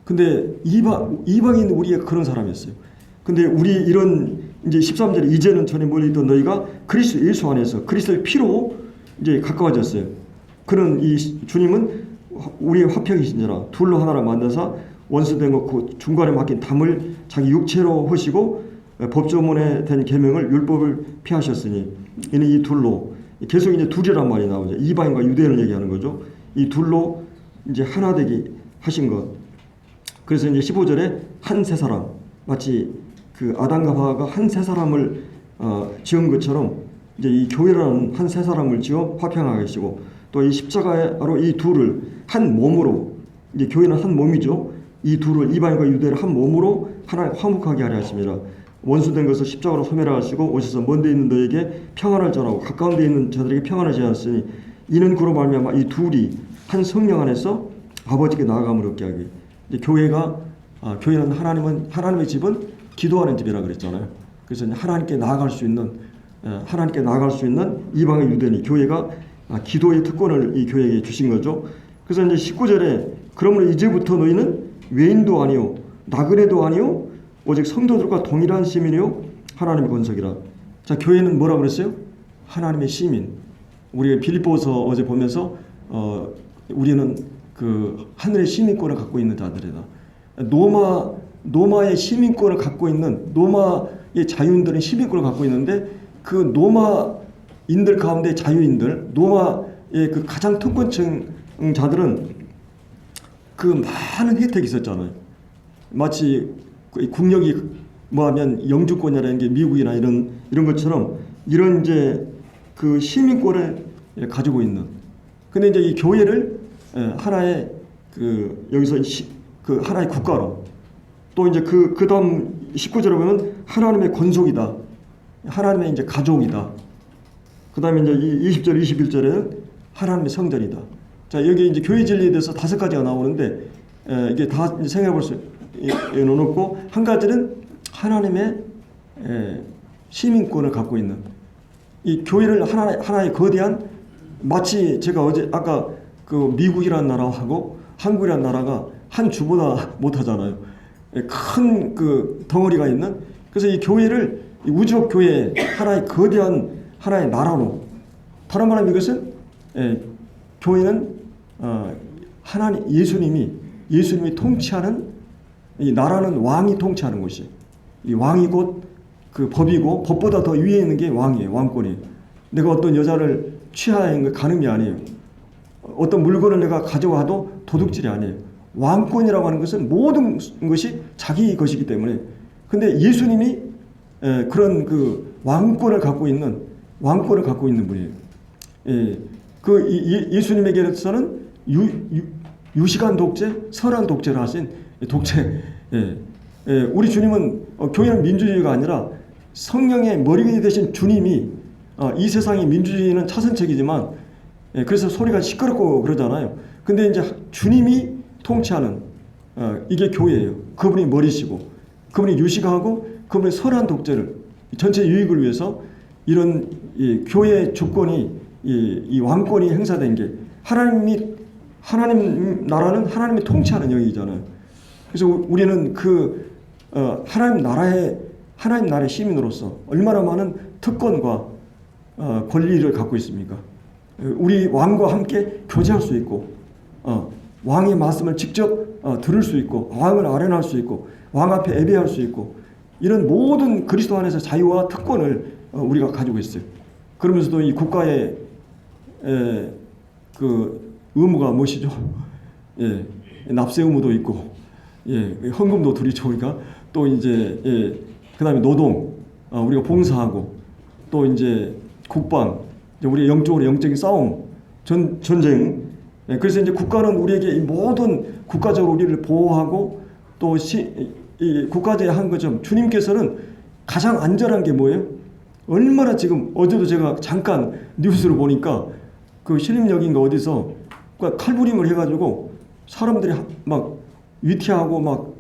근데 이방인 우리가 그런 사람이었어요. 근데 우리 이런 이제 13절에 이제는 전에 멀리 있던 너희가 그리스도 예수 안에서 그리스도의 피로 이제 가까워졌어요. 그런 이 주님은 우리의 화평이시니라. 둘로 하나를 만나서 원수된 것 그 중간에 막힌 담을 자기 육체로 하시고 법조문에 된 계명을 율법을 피하셨으니 이는 이 둘로, 계속 이제 둘이란 말이 나오죠. 이방인과 유대인을 얘기하는 거죠. 이 둘로 이제 하나 되게 하신 것. 그래서 이제 15절에 한 세 사람, 마치 그 아담과 하와가 한 세 사람을 지은 것처럼 이제 이 교회라는 한 세 사람을 지어 화평하게 하시고, 또 이 십자가로 이 둘을 한 몸으로, 이제 교회는 한 몸이죠. 이 둘을, 이방인과 유대를 한 몸으로 하나 화목하게 하려 하십니다. 원수된 것을 십자가로 소멸하시고 오셔서 먼데 있는 너에게 평안을 전하고 가까운 데 있는 자들에게 평안을 제하였으니 이는 그로 말미암아 이 둘이 한 성령 안에서 아버지께 나아감을 얻게 하기. 이제 교회는 하나님의 집은 기도하는 집이라 그랬잖아요. 그래서 하나님께 나아갈 수 있는 이방의 유대인이, 교회가 기도의 특권을 이 교회에게 주신 거죠. 그래서 이제 19절에 그러므로 이제부터 너희는 외인도 아니요 나그네도 아니요 오직 성도들과 동일한 시민이요 하나님의 권속이라. 자, 교회는 뭐라고 그랬어요? 하나님의 시민. 우리가 빌립보서 어제 보면서 우리는 그 하늘의 시민권을 갖고 있는 자들이다. 노마의 시민권을 갖고 있는, 노마의 자유인들은 시민권을 갖고 있는데, 그 노마인들 가운데 자유인들, 노마의 그 가장 특권층 자들은 그 많은 혜택이 있었잖아요. 마치 국력이 뭐하면 영주권이라는 게 미국이나 이런 것처럼 이런 이제 그 시민권을 가지고 있는. 근데 이제 이 교회를 하나의 그 여기서 그 하나의 국가로, 또 이제 그 다음 19절에 보면 하나님의 권속이다. 하나님의 이제 가족이다. 그 다음에 이제 20절, 21절에는 하나님의 성전이다. 자, 여기 이제 교회 진리에 대해서 5가지가 나오는데, 이게 다 생각해 볼 수 놓고, 한 가지는 하나님의 시민권을 갖고 있는, 이 교회를 하나의 거대한, 마치 제가 아까 그 미국이라는 나라하고 한국이라는 나라가 한 주보다 못하잖아요. 큰 그 덩어리가 있는. 그래서 이 교회를 이 우주적 교회 하나의 거대한 하나의 나라로, 다른 말하면 이것은 교회는 하나님 예수님이 통치하는, 이 나라는 왕이 통치하는 것이, 이 왕이 곧 그 법이고, 법보다 더 위에 있는 게 왕이에요. 왕권이에요. 내가 어떤 여자를 취하는 게 간음이 아니에요. 어떤 물건을 내가 가져와도 도둑질이 아니에요. 왕권이라고 하는 것은 모든 것이 자기 것이기 때문에. 근데 예수님이 그런 그 왕권을 갖고 있는 분이에요. 그 예수님에게서는 유시간 독재, 선한 독재를 하신 독재. 우리 주님은 교회는 민주주의가 아니라 성령의 머리가 되신 주님이, 이 세상의 민주주의는 차선책이지만, 그래서 소리가 시끄럽고 그러잖아요. 근데 이제 주님이 통치하는 이게 교회예요. 그분이 머리시고 그분이 유식하고 그분이 선한 독재를 전체 유익을 위해서 이런 이 교회의 주권이 이 왕권이 행사된 게 하나님 나라는 하나님이 통치하는 영역이잖아요. 그래서 우리는 그 하나님 나라의 시민으로서 얼마나 많은 특권과 권리를 갖고 있습니까? 우리 왕과 함께 교제할 수 있고 왕의 말씀을 직접 들을 수 있고 왕을 아련할 수 있고 왕 앞에 예배할 수 있고 이런 모든 그리스도 안에서 자유와 특권을 우리가 가지고 있어요. 그러면서도 이 국가의 그 의무가 무엇이죠? 예, 납세 의무도 있고, 예, 헌금도 드리죠. 또 이제 그다음에 노동, 우리가 봉사하고, 또 이제 국방, 이제 우리 영적으로 영적인 싸움, 전쟁. 예, 그래서 이제 국가는 우리에게 이 모든 국가적으로 우리를 보호하고 또 이 국가적인 한 거죠. 주님께서는 가장 안전한 게 뭐예요? 얼마나 지금 어제도 제가 잠깐 뉴스를 보니까 그 신림역인가 어디서 칼부림을 해가지고 사람들이 막 위태하고 막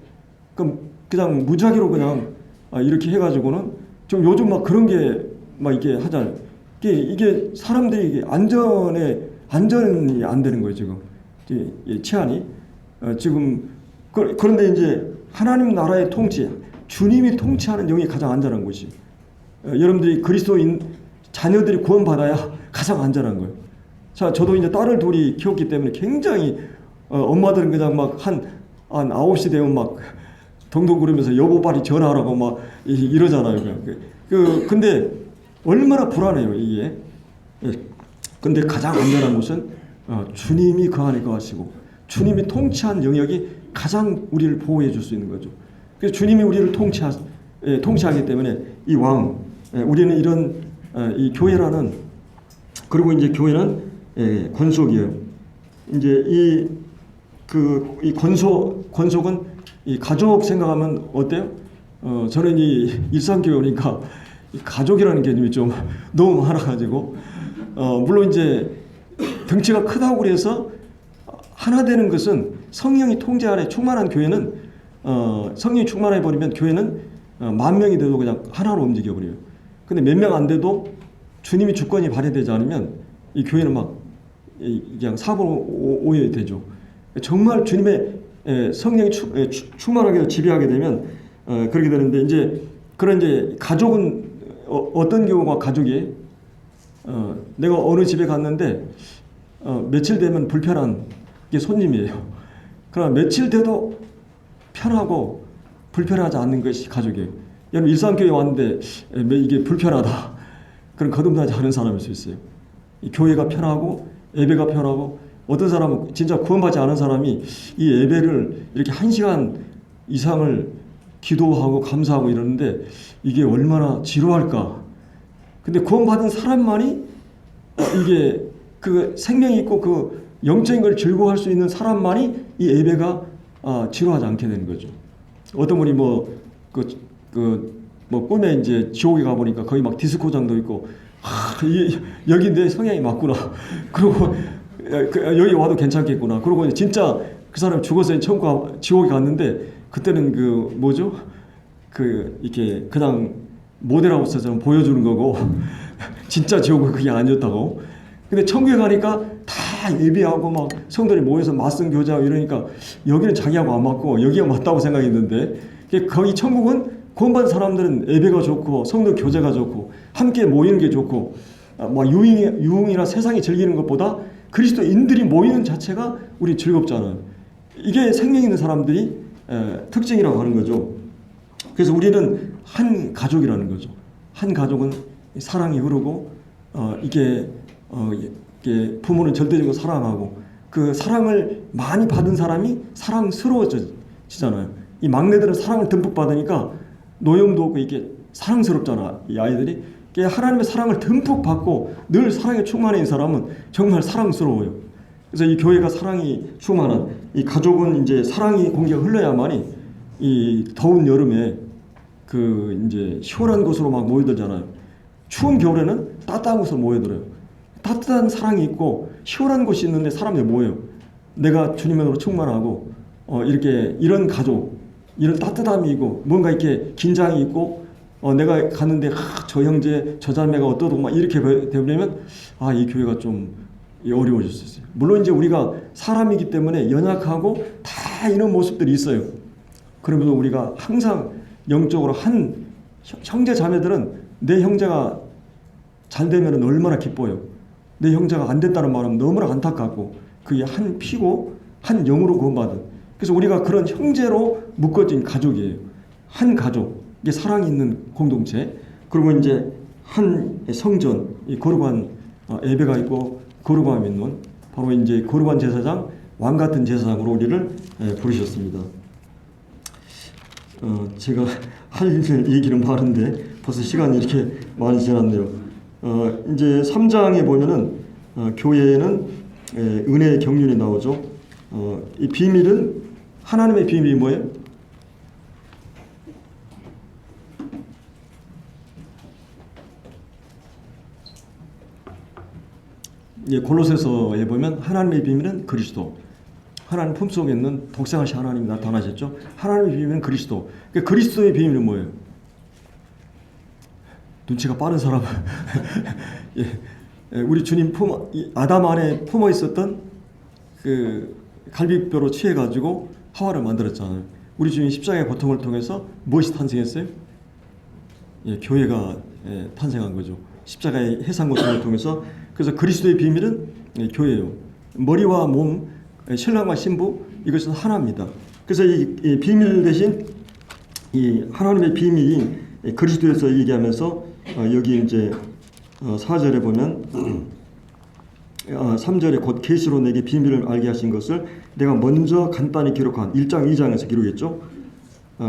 그냥 무작위로 그냥 이렇게 해가지고는 좀 요즘 막 그런 게 막 이게 하잖아요. 이게 사람들이 이게 안전이 안 되는 거예요 지금 치안이 지금 그런데 이제 하나님 나라의 통치, 주님이 통치하는 영이 가장 안전한 곳이 여러분들이 그리스도인 자녀들이 구원받아야 가장 안전한 거예요. 자, 저도 이제 딸을 둘이 키웠기 때문에 굉장히 엄마들은 그냥 막 한 9시 되면 막 동동 구르면서 여보 빨리 전화하라고 막 이러잖아요. 근데 얼마나 불안해요 이게. 근데 가장 안전한 곳은 주님이 그 안에 거하시고 주님이 통치한 영역이 가장 우리를 보호해 줄 수 있는 거죠. 그래서 주님이 우리를 통치하기 때문에 이 왕, 우리는 이런 이 교회라는, 그리고 이제 교회는 권속이에요. 이제 이 권속은 이 가족 생각하면 어때요? 저는 이 일산교회 오니까 이 가족이라는 개념이 좀 너무 많아가지고 물론 이제 덩치가 크다고 그래서 하나 되는 것은 성령이 통제 아래 충만한 교회는 성령이 충만해 버리면 교회는 10,000명이 돼도 그냥 하나로 움직여 버려요. 근데 몇 명 안 돼도 주님이 주권이 발휘되지 않으면 이 교회는 막 그냥 사고오해 되죠. 정말 주님의 성령이 충만하게 지배하게 되면 그렇게 되는데 이제 그런 이제 가족은 어떤 경우가 가족이 내가 어느 집에 갔는데 며칠 되면 불편한 게 손님이에요. 그러나 며칠 돼도 편하고 불편하지 않는 것이 가족이에요. 여러분 일산교회 왔는데 이게 불편하다. 그런 거듭나지 않은 사람일 수 있어요. 이 교회가 편하고 예배가 편하고 어떤 사람은 진짜 구원받지 않은 사람이 이 예배를 이렇게 1시간 이상을 기도하고 감사하고 이러는데 이게 얼마나 지루할까. 근데 구원받은 사람만이 이게 그 생명이 있고 그 영적인 걸 즐거워할 수 있는 사람만이 이 예배가 지루하지 않게 되는 거죠. 어떤 분이 꿈에 이제 지옥에 가보니까 거기 막 디스코장도 있고, 여기 내 성향이 맞구나. 그리고 여기 와도 괜찮겠구나. 그리고 진짜 그 사람이 죽어서 지옥에 갔는데 그때는 이렇게 그냥 모델하우스처럼 보여주는 거고 진짜 지옥은 그게 아니었다고. 근데 천국에 가니까 다 예배하고 막 성도들이 모여서 맞선 교제하고 이러니까 여기는 자기하고 안 맞고 여기가 맞다고 생각했는데, 거기 천국은 구원받은 사람들은 예배가 좋고 성도 교제가 좋고 함께 모이는 게 좋고 막 유흥이나 세상이 즐기는 것보다 그리스도인들이 모이는 자체가 우리 즐겁잖아요. 이게 생명 있는 사람들이 특징이라고 하는 거죠. 그래서 우리는 한 가족이라는 거죠. 한 가족은 사랑이 흐르고 이게 부모는 절대적으로 사랑하고 그 사랑을 많이 받은 사람이 사랑스러워지잖아요. 이 막내들은 사랑을 듬뿍 받으니까 노염도 없고 이게 사랑스럽잖아. 이 아이들이 하나님의 사랑을 듬뿍 받고 늘 사랑에 충만한 사람은 정말 사랑스러워요. 그래서 이 교회가 사랑이 충만한 이 가족은 이제 사랑이 공기가 흘러야만이 이 더운 여름에 이제 시원한 곳으로 막 모여들잖아요. 추운 겨울에는 따뜻한 곳으로 모여들어요. 따뜻한 사랑이 있고 시원한 곳이 있는데 사람들이 모여요. 내가 주님으로 충만하고 이렇게 이런 가족, 이런 따뜻함이 있고 뭔가 이렇게 긴장이 있고 내가 갔는데 저 형제 저 자매가 어떠고 막 이렇게 되면 이 교회가 좀 어려워질 수 있어요. 물론 이제 우리가 사람이기 때문에 연약하고 다 이런 모습들이 있어요. 그러면서 우리가 항상 영적으로 한 형제 자매들은 내 형제가 잘 되면 얼마나 기뻐요. 내 형제가 안 됐다는 말은 너무나 안타깝고 그게 한 피고 한 영으로 구원받은. 그래서 우리가 그런 형제로 묶어진 가족이에요. 한 가족, 이게 사랑이 있는 공동체. 그리고 이제 한 성전, 이 거룩한 예배가 있고 거룩함이 있는 바로 이제 거룩한 제사장, 왕 같은 제사장으로 우리를 부르셨습니다. 제가 할 얘기는 많은데 벌써 시간이 이렇게 많이 지났네요. 이제 3장에 보면은 교회에는 은혜의 경륜이 나오죠. 이 비밀은 하나님의 비밀이 뭐예요? 골로새서에 보면 하나님의 비밀은 그리스도. 하나님 품속에 있는 독생하신 하나님이 나타나셨죠. 하나님의 비밀은 그리스도. 그러니까 그리스도의 비밀은 뭐예요? 눈치가 빠른 사람. 우리 주님 아담 안에 품어 있었던 그 갈비뼈로 취해가지고 하와를 만들었잖아요. 우리 주님 십자가의 고통을 통해서 무엇이 탄생했어요? 교회가 탄생한 거죠. 십자가의 해상 고통을 통해서. 그래서 그리스도의 비밀은 교회예요. 머리와 몸, 신랑과 신부, 이것은 하나입니다. 그래서 이 비밀 대신 이 하나님의 비밀이 그리스도에서 얘기하면서 여기 이제 4절에 보면 3절에 곧 계시로 내게 비밀을 알게 하신 것을 내가 먼저 간단히 기록한 1장 2장에서 기록했죠.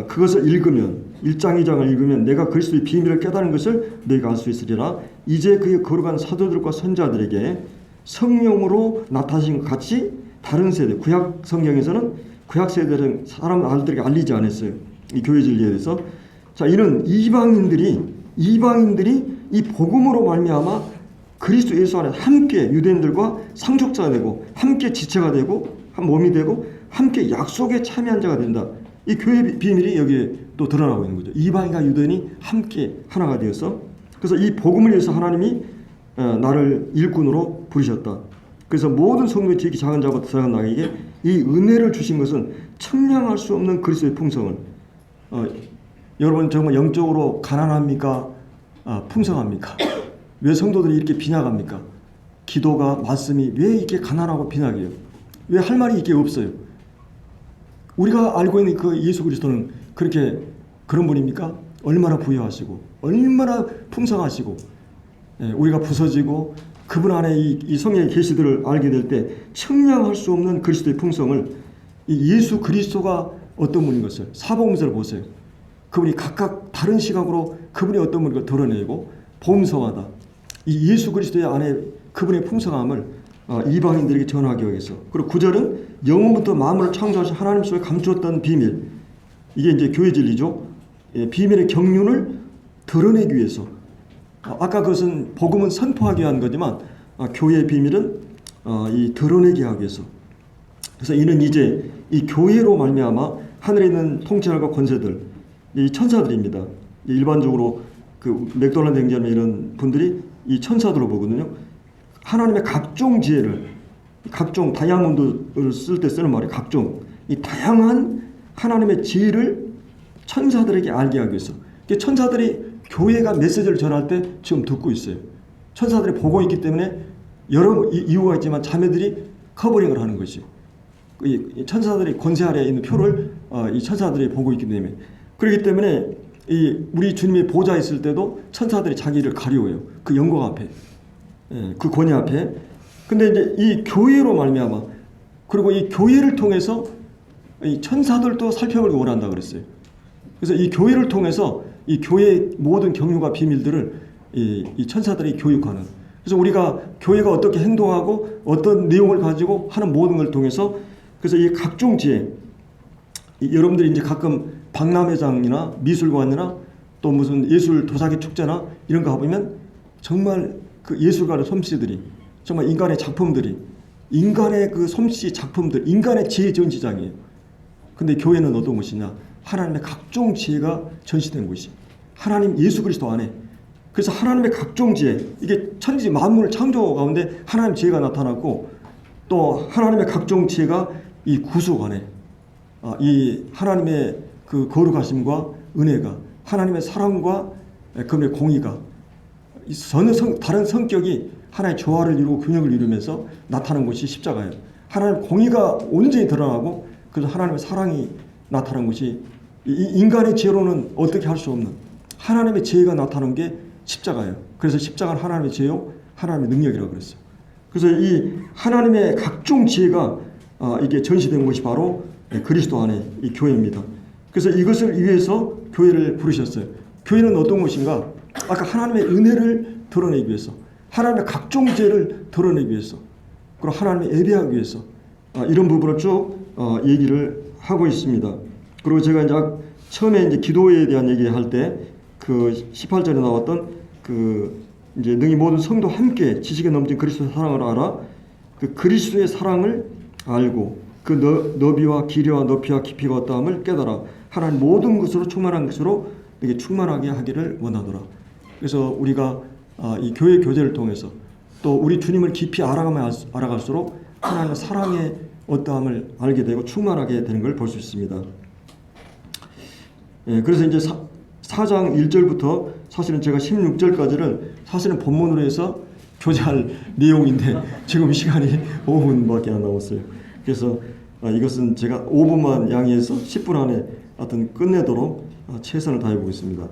그것을 읽으면 1장 2장을 읽으면 내가 그리스도의 비밀을 깨달은 것을 너희가 알 수 있으리라. 이제 그의 거룩한 사도들과 선자들에게 성령으로 나타나신 것 같이 다른 세대, 구약 성경에서는 구약 세대는 사람 아들들에게 알리지 않았어요. 이 교회 진리에 대해서. 자, 이는 이방인들이 이 복음으로 말미암아 그리스도 예수 안에 함께 유대인들과 상속자가 되고 함께 지체가 되고 한 몸이 되고 함께 약속에 참여한 자가 된다. 이 교회의 비밀이 여기에 또 드러나고 있는 거죠. 이방인과 유대인이 함께 하나가 되어서. 그래서 이 복음을 위해서 하나님이 나를 일꾼으로 부르셨다. 그래서 모든 성도의 지극히 작은 자부터 작은 나에게 이 은혜를 주신 것은 측량할 수 없는 그리스도의 풍성을. 여러분 정말 영적으로 가난합니까? 풍성합니까? 왜 성도들이 이렇게 빈약합니까? 기도가 말씀이 왜 이렇게 가난하고 빈약해요? 왜 할 말이 이렇게 없어요? 우리가 알고 있는 그 예수 그리스도는 그렇게 그런 분입니까? 얼마나 부유하시고 얼마나 풍성하시고 우리가 부서지고 그분 안에 이 성령의 계시들을 알게 될 때 측량할 수 없는 그리스도의 풍성을 이 예수 그리스도가 어떤 분인 것을 사복음서를 보세요. 그분이 각각 다른 시각으로 그분이 어떤 분인가 드러내고 보험성하다. 이 예수 그리스도의 안에 그분의 풍성함을 이방인들에게 전하기 위해서. 그리고 9절은 영혼부터 마음을 창조하신 하나님 속에 감추었던 비밀. 이게 이제 교회 진리죠. 비밀의 경륜을 드러내기 위해서. 아까 그것은 복음은 선포하기 위한 거지만 교회의 비밀은 이 드러내기 하기 위해서. 그래서 이는 이제 이 교회로 말미암아 하늘에 있는 통치자과 권세들, 이 천사들입니다. 일반적으로 그 맥도날드 행자나 이런 분들이 이 천사들로 보거든요. 하나님의 각종 지혜를, 각종 다이아몬드를 쓸 때 쓰는 말이 각종 이 다양한 하나님의 지혜를 천사들에게 알게 하기 위해서. 천사들이 교회가 메시지를 전할 때 지금 듣고 있어요. 천사들이 보고 있기 때문에 여러 이유가 있지만 자매들이 커버링을 하는 것이. 이 천사들이 권세 아래에 있는 표를 이 천사들이 보고 있기 때문에. 그렇기 때문에 이 우리 주님의 보좌에 있을 때도 천사들이 자기를 가려워요. 그 영광 앞에, 그 권위 앞에. 근데 이제 이 교회로 말미암아 그리고 이 교회를 통해서 이 천사들도 살펴보기 원한다 그랬어요. 그래서 이 교회를 통해서 이 교회의 모든 경륜과 비밀들을 이 천사들이 교육하는. 그래서 우리가 교회가 어떻게 행동하고 어떤 내용을 가지고 하는 모든 걸 통해서 그래서 이 각종 지혜, 여러분들이 이제 가끔 박람회장이나 미술관이나 또 무슨 예술 도자기 축제나 이런 거 가보면 정말 그 예술가의 솜씨들이 정말 인간의 작품들이 인간의 그 솜씨 작품들, 인간의 지혜 전시장이에요. 근데 교회는 어떤 곳이냐? 하나님의 각종 지혜가 전시된 곳이. 하나님 예수 그리스도 안에. 그래서 하나님의 각종 지혜, 이게 천지 만물 창조 가운데 하나님 지혜가 나타났고, 또 하나님의 각종 지혜가 이 구속 안에, 이 하나님의 그 거룩하심과 은혜가, 하나님의 사랑과 그분의 공의가 전혀 다른 성격이 하나의 조화를 이루고 균형을 이루면서 나타나는 것이 십자가예요. 하나님의 공의가 온전히 드러나고, 그래서 하나님의 사랑이 나타나는 것이, 이 인간의 지혜로는 어떻게 할 수 없는 하나님의 지혜가 나타나는 게 십자가예요. 그래서 십자가는 하나님의 지혜요, 하나님의 능력이라고 그랬어요. 그래서 이 하나님의 각종 지혜가 이게 전시된 것이 바로 그리스도 안에 이 교회입니다. 그래서 이것을 위해서 교회를 부르셨어요. 교회는 어떤 것인가? 아까 하나님의 은혜를 드러내기 위해서, 하나님의 각종 지혜를 드러내기 위해서, 그리고 하나님의 예배하기 위해서, 이런 부분을 쭉 얘기를 하고 있습니다. 그리고 제가 이제 처음에 이제 기도에 대한 얘기할 때 그 18절에 나왔던 그 이제 능히 모든 성도 함께 지식에 넘친 그리스도의 사랑을 알아, 그 그리스도의 사랑을 알고 그 너비와 길이와 높이와 깊이가 어떠함을 깨달아 하나님 모든 것으로 충만한 것으로 이게 충만하게 하기를 원하노라. 그래서 우리가 이 교회 교제를 통해서 또 우리 주님을 깊이 알아가면 알아갈수록 하나님의 사랑의 어떠함을 알게 되고 충만하게 되는 걸 볼 수 있습니다. 예, 그래서 이제 4장 1절부터 사실은 제가 16절까지를 사실은 본문으로 해서 교제할 내용인데 지금 시간이 5분밖에 안 남았어요. 그래서 이것은 제가 5분만 양해해서 10분 안에 하여튼 끝내도록 최선을 다해 보겠습니다.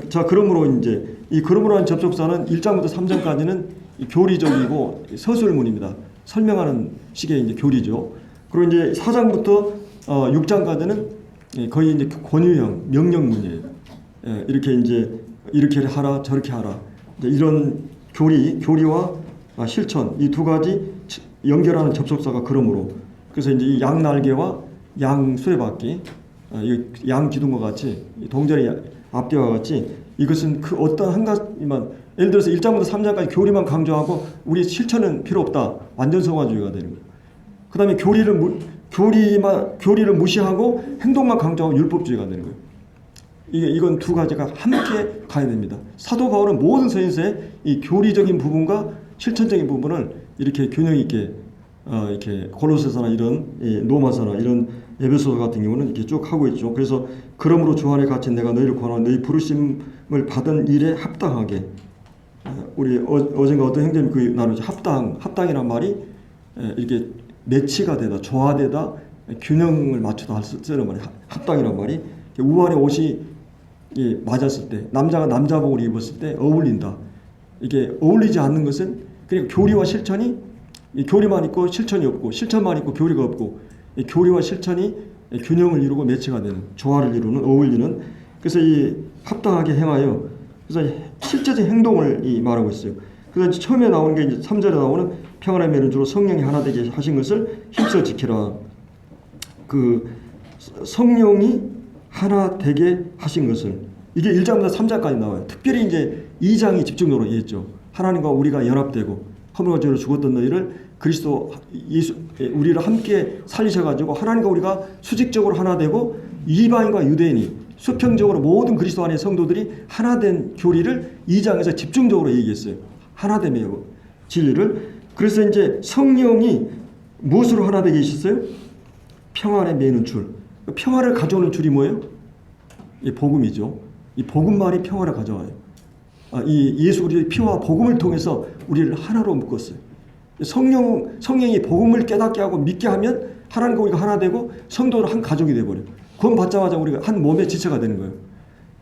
자, 그러므로 이제 이 그러므로 한 접속사는 1장부터 3장까지는 교리적이고 서술문입니다. 설명하는 식의 이제 교리죠. 그리고 이제 4장부터 6장까지는 거의 이제 권유형 명령문이에요. 이렇게 이제 이렇게 하라 저렇게 하라, 이제 이런 교리와 실천, 이 두 가지 연결하는 접속사가 그러므로. 그래서 이제 이 양 날개와 양 수레바퀴, 양 기둥과 같이 동전의 앞뒤와 같이 이것은 그 어떤 한 가지만, 예를 들어서 1장부터 3장까지 교리만 강조하고 우리 실천은 필요 없다, 완전성화주의가 되는 거예요. 그 다음에 교리를 무시하고 행동만 강조하고 율법주의가 되는 거예요. 이건 두 가지가 함께 가야 됩니다. 사도 바울은 모든 서신서에 이 교리적인 부분과 실천적인 부분을 이렇게 균형 있게 이렇게 골로새서나 이런 로마서나 이런 에베소서 같은 경우는 이렇게 쭉 하고 있죠. 그래서 그러므로 주 안에 갇힌 내가 너희를 권하노니 너희 부르심을 받은 일에 합당하게, 우리 어젠가 어떤 형제님이 그 나누죠. 합당이란 말이 이렇게 매치가 되다, 조화되다, 균형을 맞춰다 쓰는 말이 합당이란 말이, 우한의 옷이 맞았을 때, 남자가 남자복을 입었을 때 어울린다. 이게 어울리지 않는 것은 그러니까 교리와 실천이, 교리만 있고 실천이 없고, 실천만 있고 교리가 없고, 교리와 실천이 균형을 이루고 매치가 되는, 조화를 이루는, 어울리는. 그래서 이 합당하게 행하여, 그래서 실제적 행동을 말하고 있어요. 그래서 처음에 나오는 게 이제 3절에 나오는 평안의 매는 주로 성령이 하나 되게 하신 것을 힘써 지키라. 그 성령이 하나 되게 하신 것을, 이게 1장부터 3장까지 나와요. 특별히 이제 2장이 집중적으로 얘기했죠. 하나님과 우리가 연합되고 허물과 죄로 죽었던 너희를 그리스도 예수 우리를 함께 살리셔가지고 하나님과 우리가 수직적으로 하나 되고 이방인과 유대인이 수평적으로 모든 그리스도 안의 성도들이 하나된 교리를 2장에서 집중적으로 얘기했어요. 하나됨의 진리를. 그래서 이제 성령이 무엇으로 하나 되게 하셨어요? 평안에 매는 줄. 평화를 가져오는 줄이 뭐예요? 이 복음이죠. 이 복음만이 평화를 가져와요. 이 예수 그리스도의 피와 복음을 통해서 우리를 하나로 묶었어요. 성령이 복음을 깨닫게 하고 믿게 하면 하나님과 우리가 하나 되고 성도는 한 가족이 되어버려요. 구원 받자마자 우리가 한 몸의 지체가 되는 거예요.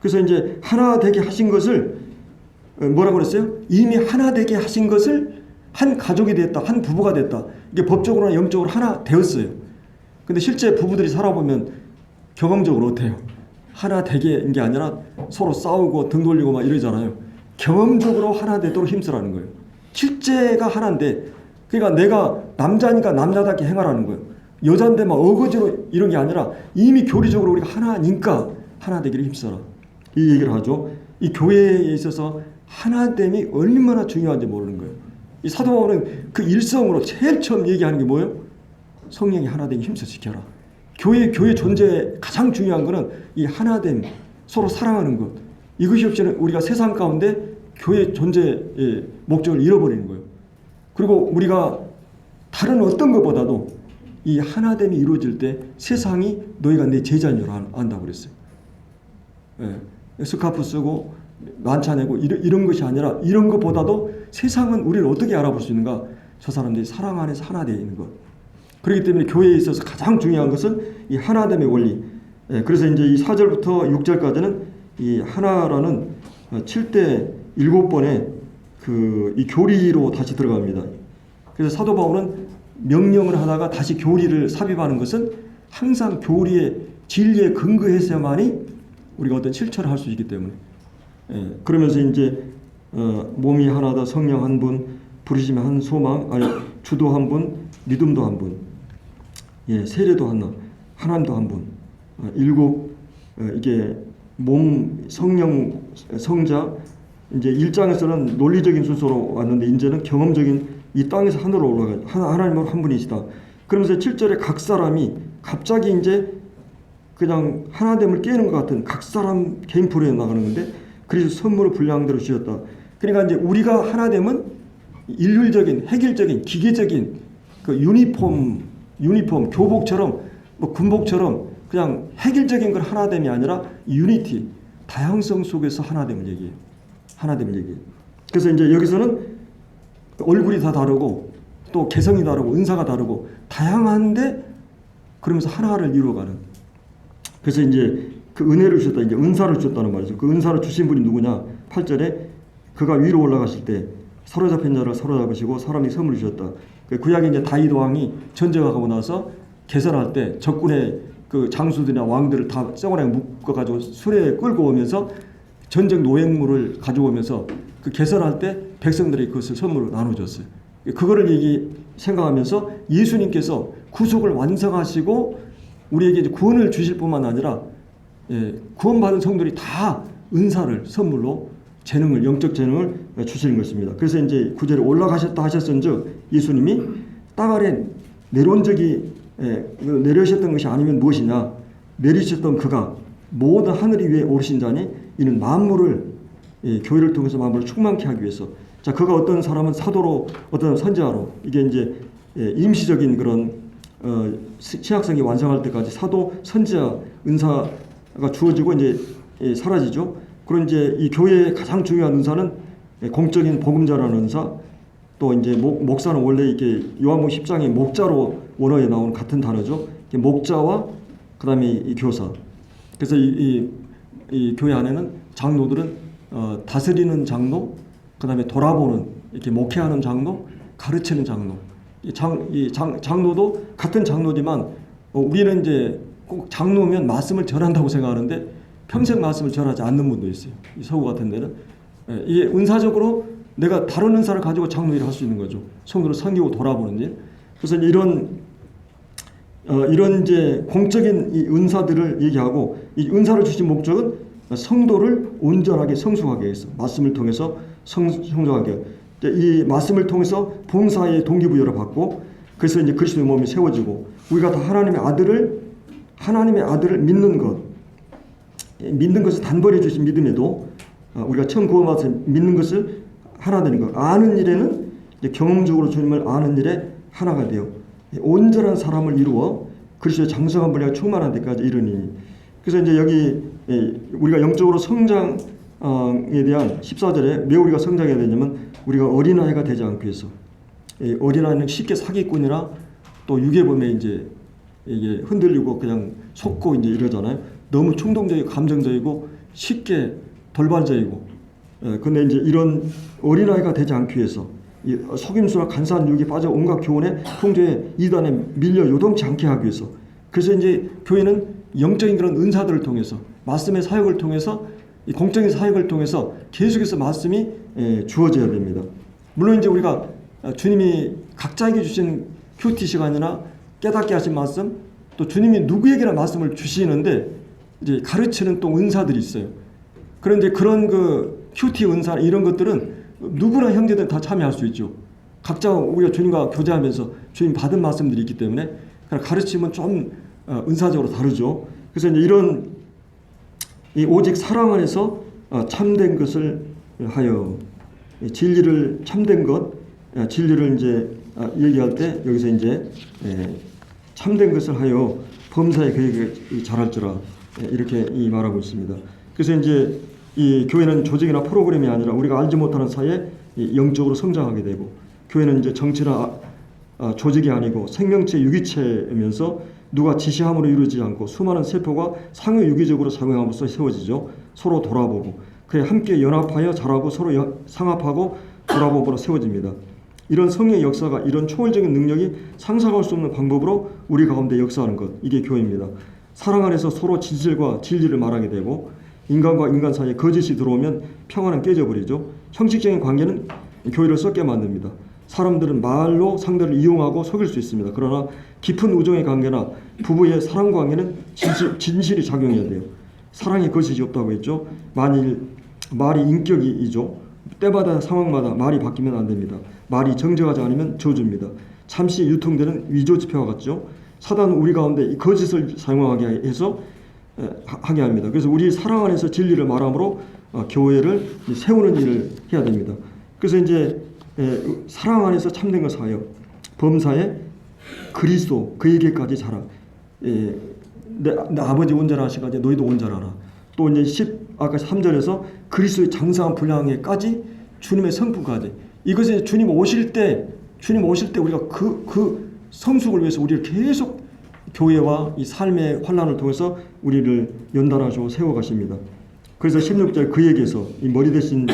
그래서 이제 하나 되게 하신 것을 뭐라고 그랬어요? 이미 하나 되게 하신 것을 한 가족이 됐다, 한 부부가 됐다. 이게 법적으로나 영적으로 하나 되었어요. 근데 실제 부부들이 살아보면 경험적으로 어때요? 하나 되게인 게 아니라 서로 싸우고 등 돌리고 막 이러잖아요. 경험적으로 하나 되도록 힘쓰라는 거예요. 실제가 하나인데, 그러니까 내가 남자니까 남자답게 행하라는 거예요. 여잔데 막 어거지로 이런 게 아니라 이미 교리적으로 우리가 하나니까 하나 되기를 힘써라. 이 얘기를 하죠. 이 교회에 있어서 하나됨이 얼마나 중요한지 모르는 거예요. 이 사도 바울은 그 일성으로 제일 처음 얘기하는 게 뭐예요? 성령이 하나됨 힘써 지켜라. 교회 존재에 가장 중요한 거는 이 하나됨, 서로 사랑하는 것. 이것이 없이는 우리가 세상 가운데 교회 존재의 목적을 잃어버리는 거예요. 그리고 우리가 다른 어떤 것보다도 이 하나됨이 이루어질 때 세상이 너희가 내 제자인 줄 안다고 그랬어요. 예. 스카프 쓰고 만찬내고 이런 것이 아니라 이런 것보다도 세상은 우리를 어떻게 알아볼 수 있는가? 저 사람들이 사랑 안에서 하나 되어 있는 것. 그렇기 때문에 교회에 있어서 가장 중요한 것은 이 하나됨의 원리. 예. 그래서 이제 이 4절부터 6절까지는 이 하나라는 7대 7번의 이 교리로 다시 들어갑니다. 그래서 사도 바울은 명령을 하다가 다시 교리를 삽입하는 것은 항상 교리의 진리에 근거해서만이 우리가 어떤 실천을 할 수 있기 때문에. 예, 그러면서 이제 몸이 하나다, 성령 한 분, 부르심의 한 소망, 아니 주도 한 분, 믿음도 한 분, 예, 세례도 하나, 하나님도 한 분, 일곱 이게 몸, 성령, 성자. 이제 1장에서는 논리적인 순서로 왔는데 이제는 경험적인 이 땅에서 하늘로 올라가 하나님으로 한 분이시다. 그러면서 7절에 각 사람이 갑자기 이제 그냥 하나됨을 깨는 것 같은 각 사람 개인 프로에 나가는 건데 그래서 선물을 분량대로 주셨다. 그러니까 이제 우리가 하나됨은 일률적인, 획일적인, 기계적인 그 유니폼 교복처럼 뭐 군복처럼 그냥 획일적인 걸 하나됨이 아니라 유니티, 다양성 속에서 하나됨을 얘기해요. 하나됨을 얘기해요. 그래서 이제 여기서는 얼굴이 다 다르고 또 개성이 다르고 은사가 다르고 다양한데 그러면서 하나를 이루어가는. 그래서 이제 그 은혜를 주셨다, 이제 은사를 주셨다는 말이죠. 그 은사를 주신 분이 누구냐? 8절에 그가 위로 올라가실 때 사로잡힌 자를 사로잡으시고 사람이 선물을 주셨다. 그 구약에 이제 다윗 왕이 전쟁을 하고 나서 개선할 때 적군의 그 장수들이나 왕들을 다 썩어내 묶어가지고 수레에 끌고 오면서 전쟁 노획물을 가져오면서 그 개선할 때 백성들이 그것을 선물로 나눠줬어요. 그거를 생각하면서 예수님께서 구속을 완성하시고 우리에게 이제 구원을 주실 뿐만 아니라 구원받은 성도들이 다 은사를 선물로 영적 재능을 주시는 것입니다. 그래서 이제 9절에 올라가셨다 하셨은즉 예수님이 땅 아래 내려오셨던 것이 아니면 무엇이냐? 내리셨던 그가 모든 하늘 위에 오르신 자니 이는 만물을 교회를 통해서 만물을 충만케 하기 위해서. 자, 그가 어떤 사람은 사도로, 어떤 선지자로, 이게 이제 임시적인 그런 신약성이 완성할 때까지 사도, 선지자 은사가 주어지고 이제 사라지죠. 그리고 이제 이 교회의 가장 중요한 은사는 공적인 복음자라는 은사, 또 이제 목사는 원래 이게 요한복음 10장의 목자로 원어에 나오는 같은 단어죠. 목자와 그다음에 이 교사. 그래서 이 교회 안에는 장로들은 다스리는 장로, 그다음에 돌아보는 이렇게 목회하는 장로, 가르치는 장로. 장로도 같은 장로지만 우리는 이제 꼭 장로면 말씀을 전한다고 생각하는데 평생 말씀을 전하지 않는 분도 있어요. 이 서구 같은 데는 이게 은사적으로 내가 다른 은사를 가지고 장로 일을 할 수 있는 거죠. 성도를 섬기고 돌아보는 일. 그래서 이런 이제 공적인 이 은사들을 얘기하고 이 은사를 주신 목적은 성도를 온전하게 성숙하게 해서 말씀을 통해서 성숙하게 이 말씀을 통해서 봉사의 동기부여를 받고 그래서 이제 그리스도의 몸이 세워지고 우리가 다 하나님의 아들을 믿는 것을 단번에 주신 믿음에도 우리가 처음 구원받아서 믿는 것을 하나 되는 것, 아는 일에는 이제 경험적으로 주님을 아는 일에 하나가 되어 온전한 사람을 이루어 그리스도의 장성한 분량을 충만한 데까지 이르니. 그래서 이제 여기 우리가 영적으로 성장에 대한 14절에 왜 우리가 성장해야 되냐면 우리가 어린아이가 되지 않기 위해서. 어린아이는 쉽게 사기꾼이나 또 유괴범에 이제 이게 흔들리고 그냥 속고 이제 이러잖아요. 너무 충동적이고 감정적이고 쉽게 돌발적이고. 근데 이제 이런 어린아이가 되지 않기 위해서 이 속임수나 간사한 유혹에 빠져 온갖 교훈에 풍조에 이단에 밀려 요동치 않게 하기 위해서. 그래서 이제 교회는 영적인 그런 은사들을 통해서 말씀의 사역을 통해서 이 공적인 사역을 통해서 계속해서 말씀이 주어져야 됩니다. 물론 이제 우리가 주님이 각자에게 주신 큐티 시간이나 깨닫게 하신 말씀, 또 주님이 누구에게나 말씀을 주시는데 이제 가르치는 또 은사들이 있어요. 그런데 그런 그 큐티 은사 이런 것들은 누구나 형제들 다 참여할 수 있죠. 각자 우리가 주님과 교제하면서 주님 받은 말씀들이 있기 때문에 가르침은 좀 은사적으로 다르죠. 그래서 이제 이런 이 오직 사랑 안에서 참된 것을 하여 진리를 참된 것 진리를 이제 얘기할 때 여기서 이제 참된 것을 하여 범사에 그에게 잘할지라 이렇게 말하고 있습니다. 그래서 이제 이 교회는 조직이나 프로그램이 아니라 우리가 알지 못하는 사이에 영적으로 성장하게 되고 교회는 이제 정치나 조직이 아니고 생명체 유기체이면서 누가 지시함으로 이루어지지 않고 수많은 세포가 상호 유기적으로 작용함으로써 세워지죠. 서로 돌아보고 그에 함께 연합하여 자라고 서로 상합하고 돌아보므로 세워집니다. 이런 성령의 역사가 이런 초월적인 능력이 상상할 수 없는 방법으로 우리 가운데 역사하는 것 이게 교회입니다. 사랑 안에서 서로 진실과 진리를 말하게 되고 인간과 인간 사이에 거짓이 들어오면 평화는 깨져버리죠. 형식적인 관계는 교회를 썩게 만듭니다. 사람들은 말로 상대를 이용하고 속일 수 있습니다. 그러나 깊은 우정의 관계나 부부의 사랑 관계는 진실이 작용해야 돼요. 사랑이 거짓이 없다고 했죠. 만일 말이 인격이죠. 때마다 상황마다 말이 바뀌면 안 됩니다. 말이 정정하지 않으면 저주입니다. 잠시 유통되는 위조 지표와 같죠. 사단은 우리 가운데 거짓을 사용하게 해서 하게 합니다. 그래서 우리 사랑 안에서 진리를 말함으로 교회를 세우는 일을 해야 됩니다. 그래서 이제 사랑 안에서 참된 것을 하여 범사에 그리스도 그에게까지 자라. 내 아버지 온전하시가 너희도 온전하라. 또 이제 아까 3절에서 그리스도의 장사한 분량에까지 주님의 성품까지. 이것이 주님 오실 때 우리가 그 성숙을 위해서 우리를 계속 교회와 이 삶의 환란을 통해서 우리를 연단하시고 세워가십니다. 그래서 16절 그에게서 이 머리 대신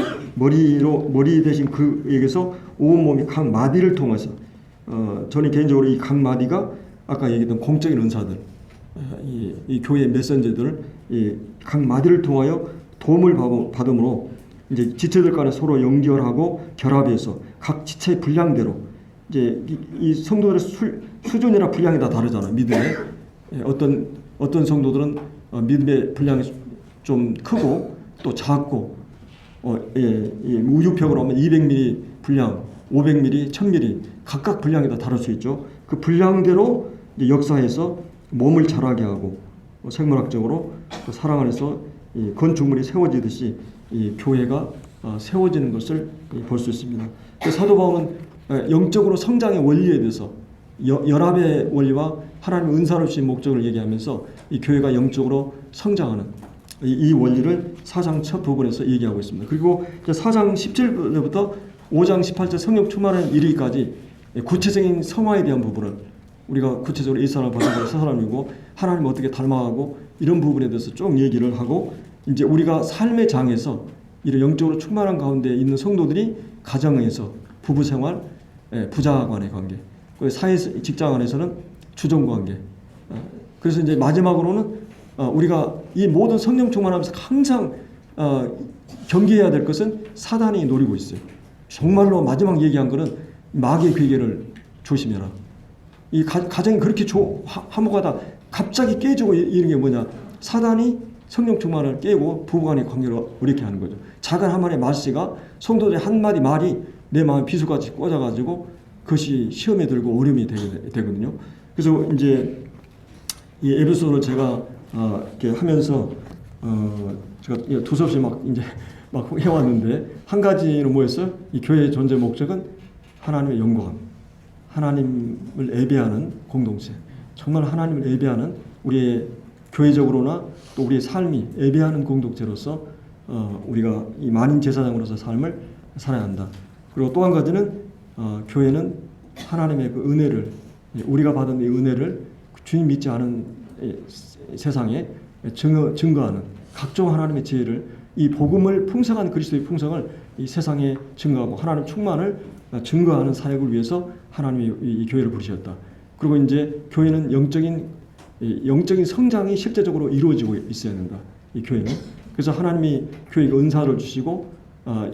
그에게서 온 몸이 각 마디를 통해서 저는 개인적으로 이 각 마디가 아까 얘기했던 공적인 은사들 이 교회의 메신저들을 이 각 마디를 통하여 도움을 받음으로 이제 지체들 간에 서로 연결하고 결합해서 각 지체의 분량대로 이제 이 성도들의 수준이나 분량이 다 다르잖아요. 믿음의 어떤 성도들은 믿음의 분량이 좀 크고 또 작고 우유병으로 하면 200ml 분량, 500ml, 1000ml 각각 분량이 다 다를 수 있죠. 그 분량대로 이제 역사해서 몸을 자라게 하고 생물학적으로 또 사랑 안에서 이 건축물이 세워지듯이 이 교회가 세워지는 것을 볼 수 있습니다. 사도 바울은 영적으로 성장의 원리에 대해서 연합의 원리와 하나님의 은사로 주신 목적을 얘기하면서 이 교회가 영적으로 성장하는 이 원리를 4장 첫 부분에서 얘기하고 있습니다. 그리고 4장 17절부터 5장 18절 성령 충만을 이르기까지 구체적인 성화에 대한 부분을 우리가 구체적으로 이 사람을 받아볼 사람이고 하나님을 어떻게 닮아가고 이런 부분에 대해서 좀 얘기를 하고 이제 우리가 삶의 장에서 이런 영적으로 충만한 가운데 있는 성도들이 가정에서 부부생활, 부자 간의 관계, 사회 직장 안에서는 주종 관계. 그래서 이제 마지막으로는 우리가 이 모든 성령 충만하면서 항상 경계해야 될 것은 사단이 노리고 있어요. 정말로 마지막 얘기한 거는 마귀의 괴계를 조심해라. 이 가정이 그렇게 화목하다 갑자기 깨지고 이런 게 뭐냐? 사단이 성령 충만을 깨고 부부간의 관계를 어렵게 하는 거죠. 작은 한 마리 말씨가 성도들의 한마디 말이 내 마음에 비수같이 꽂아가지고 그것이 시험에 들고 어려움이 되거든요. 그래서 이제 이 에베소를 제가 이렇게 하면서 제가 두서없이 막 해왔는데 한 가지는 뭐였어요? 이 교회의 존재 목적은 하나님의 영광, 하나님을 예배하는 공동체, 정말 하나님을 예배하는 우리의 교회적으로나 또 우리의 삶이 예배하는 공동체로서 우리가 이 만인 제사장으로서 삶을 살아야 한다. 그리고 또 한 가지는 교회는 하나님의 그 은혜를 우리가 받은 이 은혜를 주님 믿지 않은 세상에 증거하는 각종 하나님의 지혜를 이 복음을 풍성한 그리스도의 풍성을 이 세상에 증거하고 하나님 충만을 증거하는 사역을 위해서 하나님이 이 교회를 부르셨다. 그리고 이제 교회는 영적인 성장이 실제적으로 이루어지고 있어야 된다. 이 교회는. 그래서 하나님이 교회에 은사를 주시고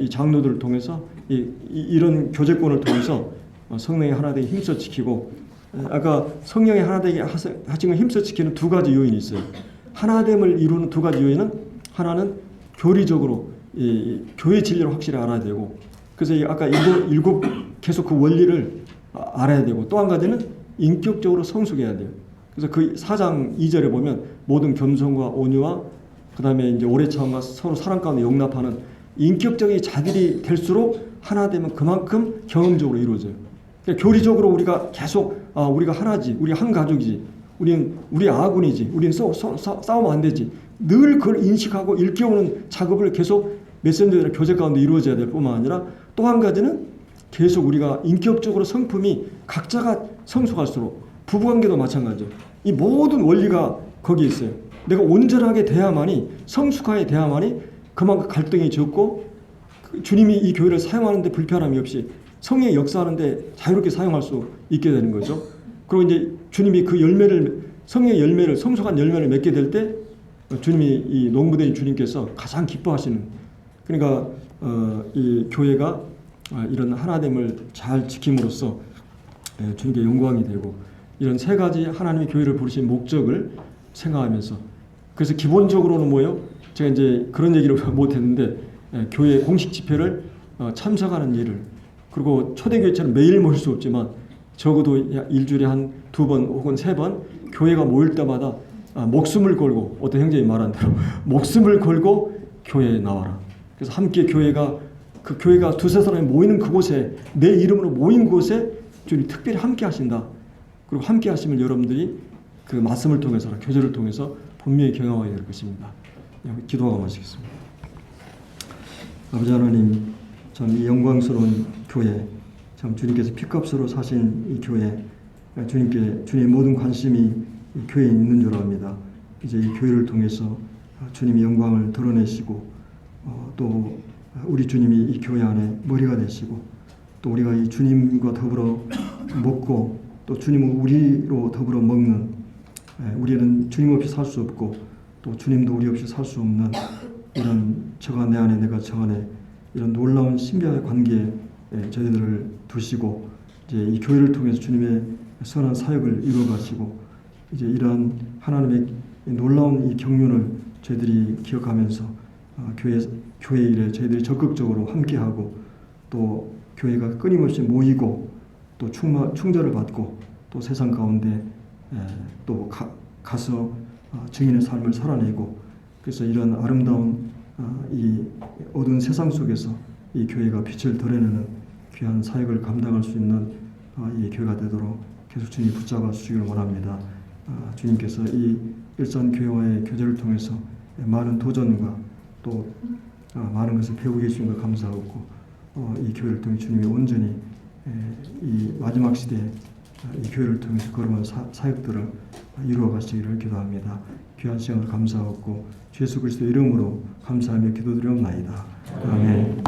이 장로들을 통해서 이런 교제권을 통해서 성령의 하나 되게 힘써 지키고 아까 성령의 하나 되게 하신 걸 힘써 지키는 두 가지 요인이 있어요. 하나됨을 이루는 두 가지 요인은 하나는 교리적으로 교회 진리를 확실히 알아야 되고 그래서 아까 일곱 계속 그 원리를 알아야 되고, 또 한 가지는 인격적으로 성숙해야 돼요. 그래서 그 4장 2절에 보면 모든 겸손과 온유와 그다음에 이제 오래 참음과 서로 사랑 가운데 용납하는 인격적인 자들이 될수록 하나 되면 그만큼 경험적으로 이루어져요. 그러니까 교리적으로 우리가 계속 우리가 하나지, 우리 한 가족이지, 우리 아군이지, 우리는 싸우면 안 되지. 늘 그걸 인식하고 일깨우는 작업을 계속 메신저들의 교제 가운데 이루어져야 될 뿐만 아니라, 또 한 가지는 계속 우리가 인격적으로 성품이 각자가 성숙할수록, 부부관계도 마찬가지예요. 이 모든 원리가 거기에 있어요. 내가 온전하게 돼야만이, 성숙하게 돼야만이 그만큼 갈등이 적고 주님이 이 교회를 사용하는데 불편함이 없이 성령이 역사하는데 자유롭게 사용할 수 있게 되는 거죠. 그리고 이제 주님이 그 열매를, 성령의 열매를, 성숙한 열매를 맺게 될 때 주님이, 이 농부된 주님께서 가장 기뻐하시는, 그러니까 이 교회가 이런 하나됨을 잘 지킴으로써 주님께 영광이 되고, 이런 세 가지 하나님의 교회를 부르신 목적을 생각하면서, 그래서 기본적으로는 뭐예요? 제가 이제 그런 얘기를 못했는데, 교회 공식 집회를 참석하는 일을, 그리고 초대교회처럼 매일 모일 수 없지만 적어도 일주일에 한 2번 혹은 3번 교회가 모일 때마다 목숨을 걸고, 어떤 형제님 말한 대로 목숨을 걸고 교회에 나와라. 그래서 함께 교회가, 그 교회가 두세 사람이 모이는 그곳에, 내 이름으로 모인 곳에 주님이 특별히 함께 하신다. 그리고 함께 하시면 여러분들이 그 말씀을 통해서, 교제를 통해서 분명히 경험하게 될 것입니다. 기도하고 마치겠습니다. 아버지 하나님, 참 이 영광스러운 교회, 참 주님께서 피값으로 사신 이 교회, 주님의 모든 관심이 이 교회에 있는 줄 압니다. 이제 이 교회를 통해서 주님의 영광을 드러내시고, 또 우리 주님이 이 교회 안에 머리가 되시고, 또 우리가 이 주님과 더불어 먹고, 또 주님은 우리로 더불어 먹는, 우리는 주님 없이 살 수 없고 또 주님도 우리 없이 살 수 없는 이런 저가 내 안에 내가 저 안에 이런 놀라운 신비한 관계에 저희들을 두시고, 이제 이 교회를 통해서 주님의 선한 사역을 이루어가시고, 이제 이러한 하나님의 놀라운 이 경륜을 저희들이 기억하면서 교회 일에 저희들이 적극적으로 함께하고, 또 교회가 끊임없이 모이고 또 충전을 받고, 또 세상 가운데 또 가서 증인의 삶을 살아내고, 그래서 이런 아름다운 이 어두운 세상 속에서 이 교회가 빛을 드러내는 귀한 사역을 감당할 수 있는 이 교회가 되도록 계속 주님 붙잡아 주시기를 원합니다. 주님께서 이 일산교회와의 교제를 통해서 많은 도전과 또 많은 것을 배우고 계신 걸 감사하고, 이 교회를 통해 주님이 온전히 이 마지막 시대에 이 교회를 통해서 걸어온 사역들을 이루어 가시기를 기도합니다. 귀한 시간을 감사하고 주 예수 그리스도 이름으로 감사하며 기도드리옵나이다. 아멘.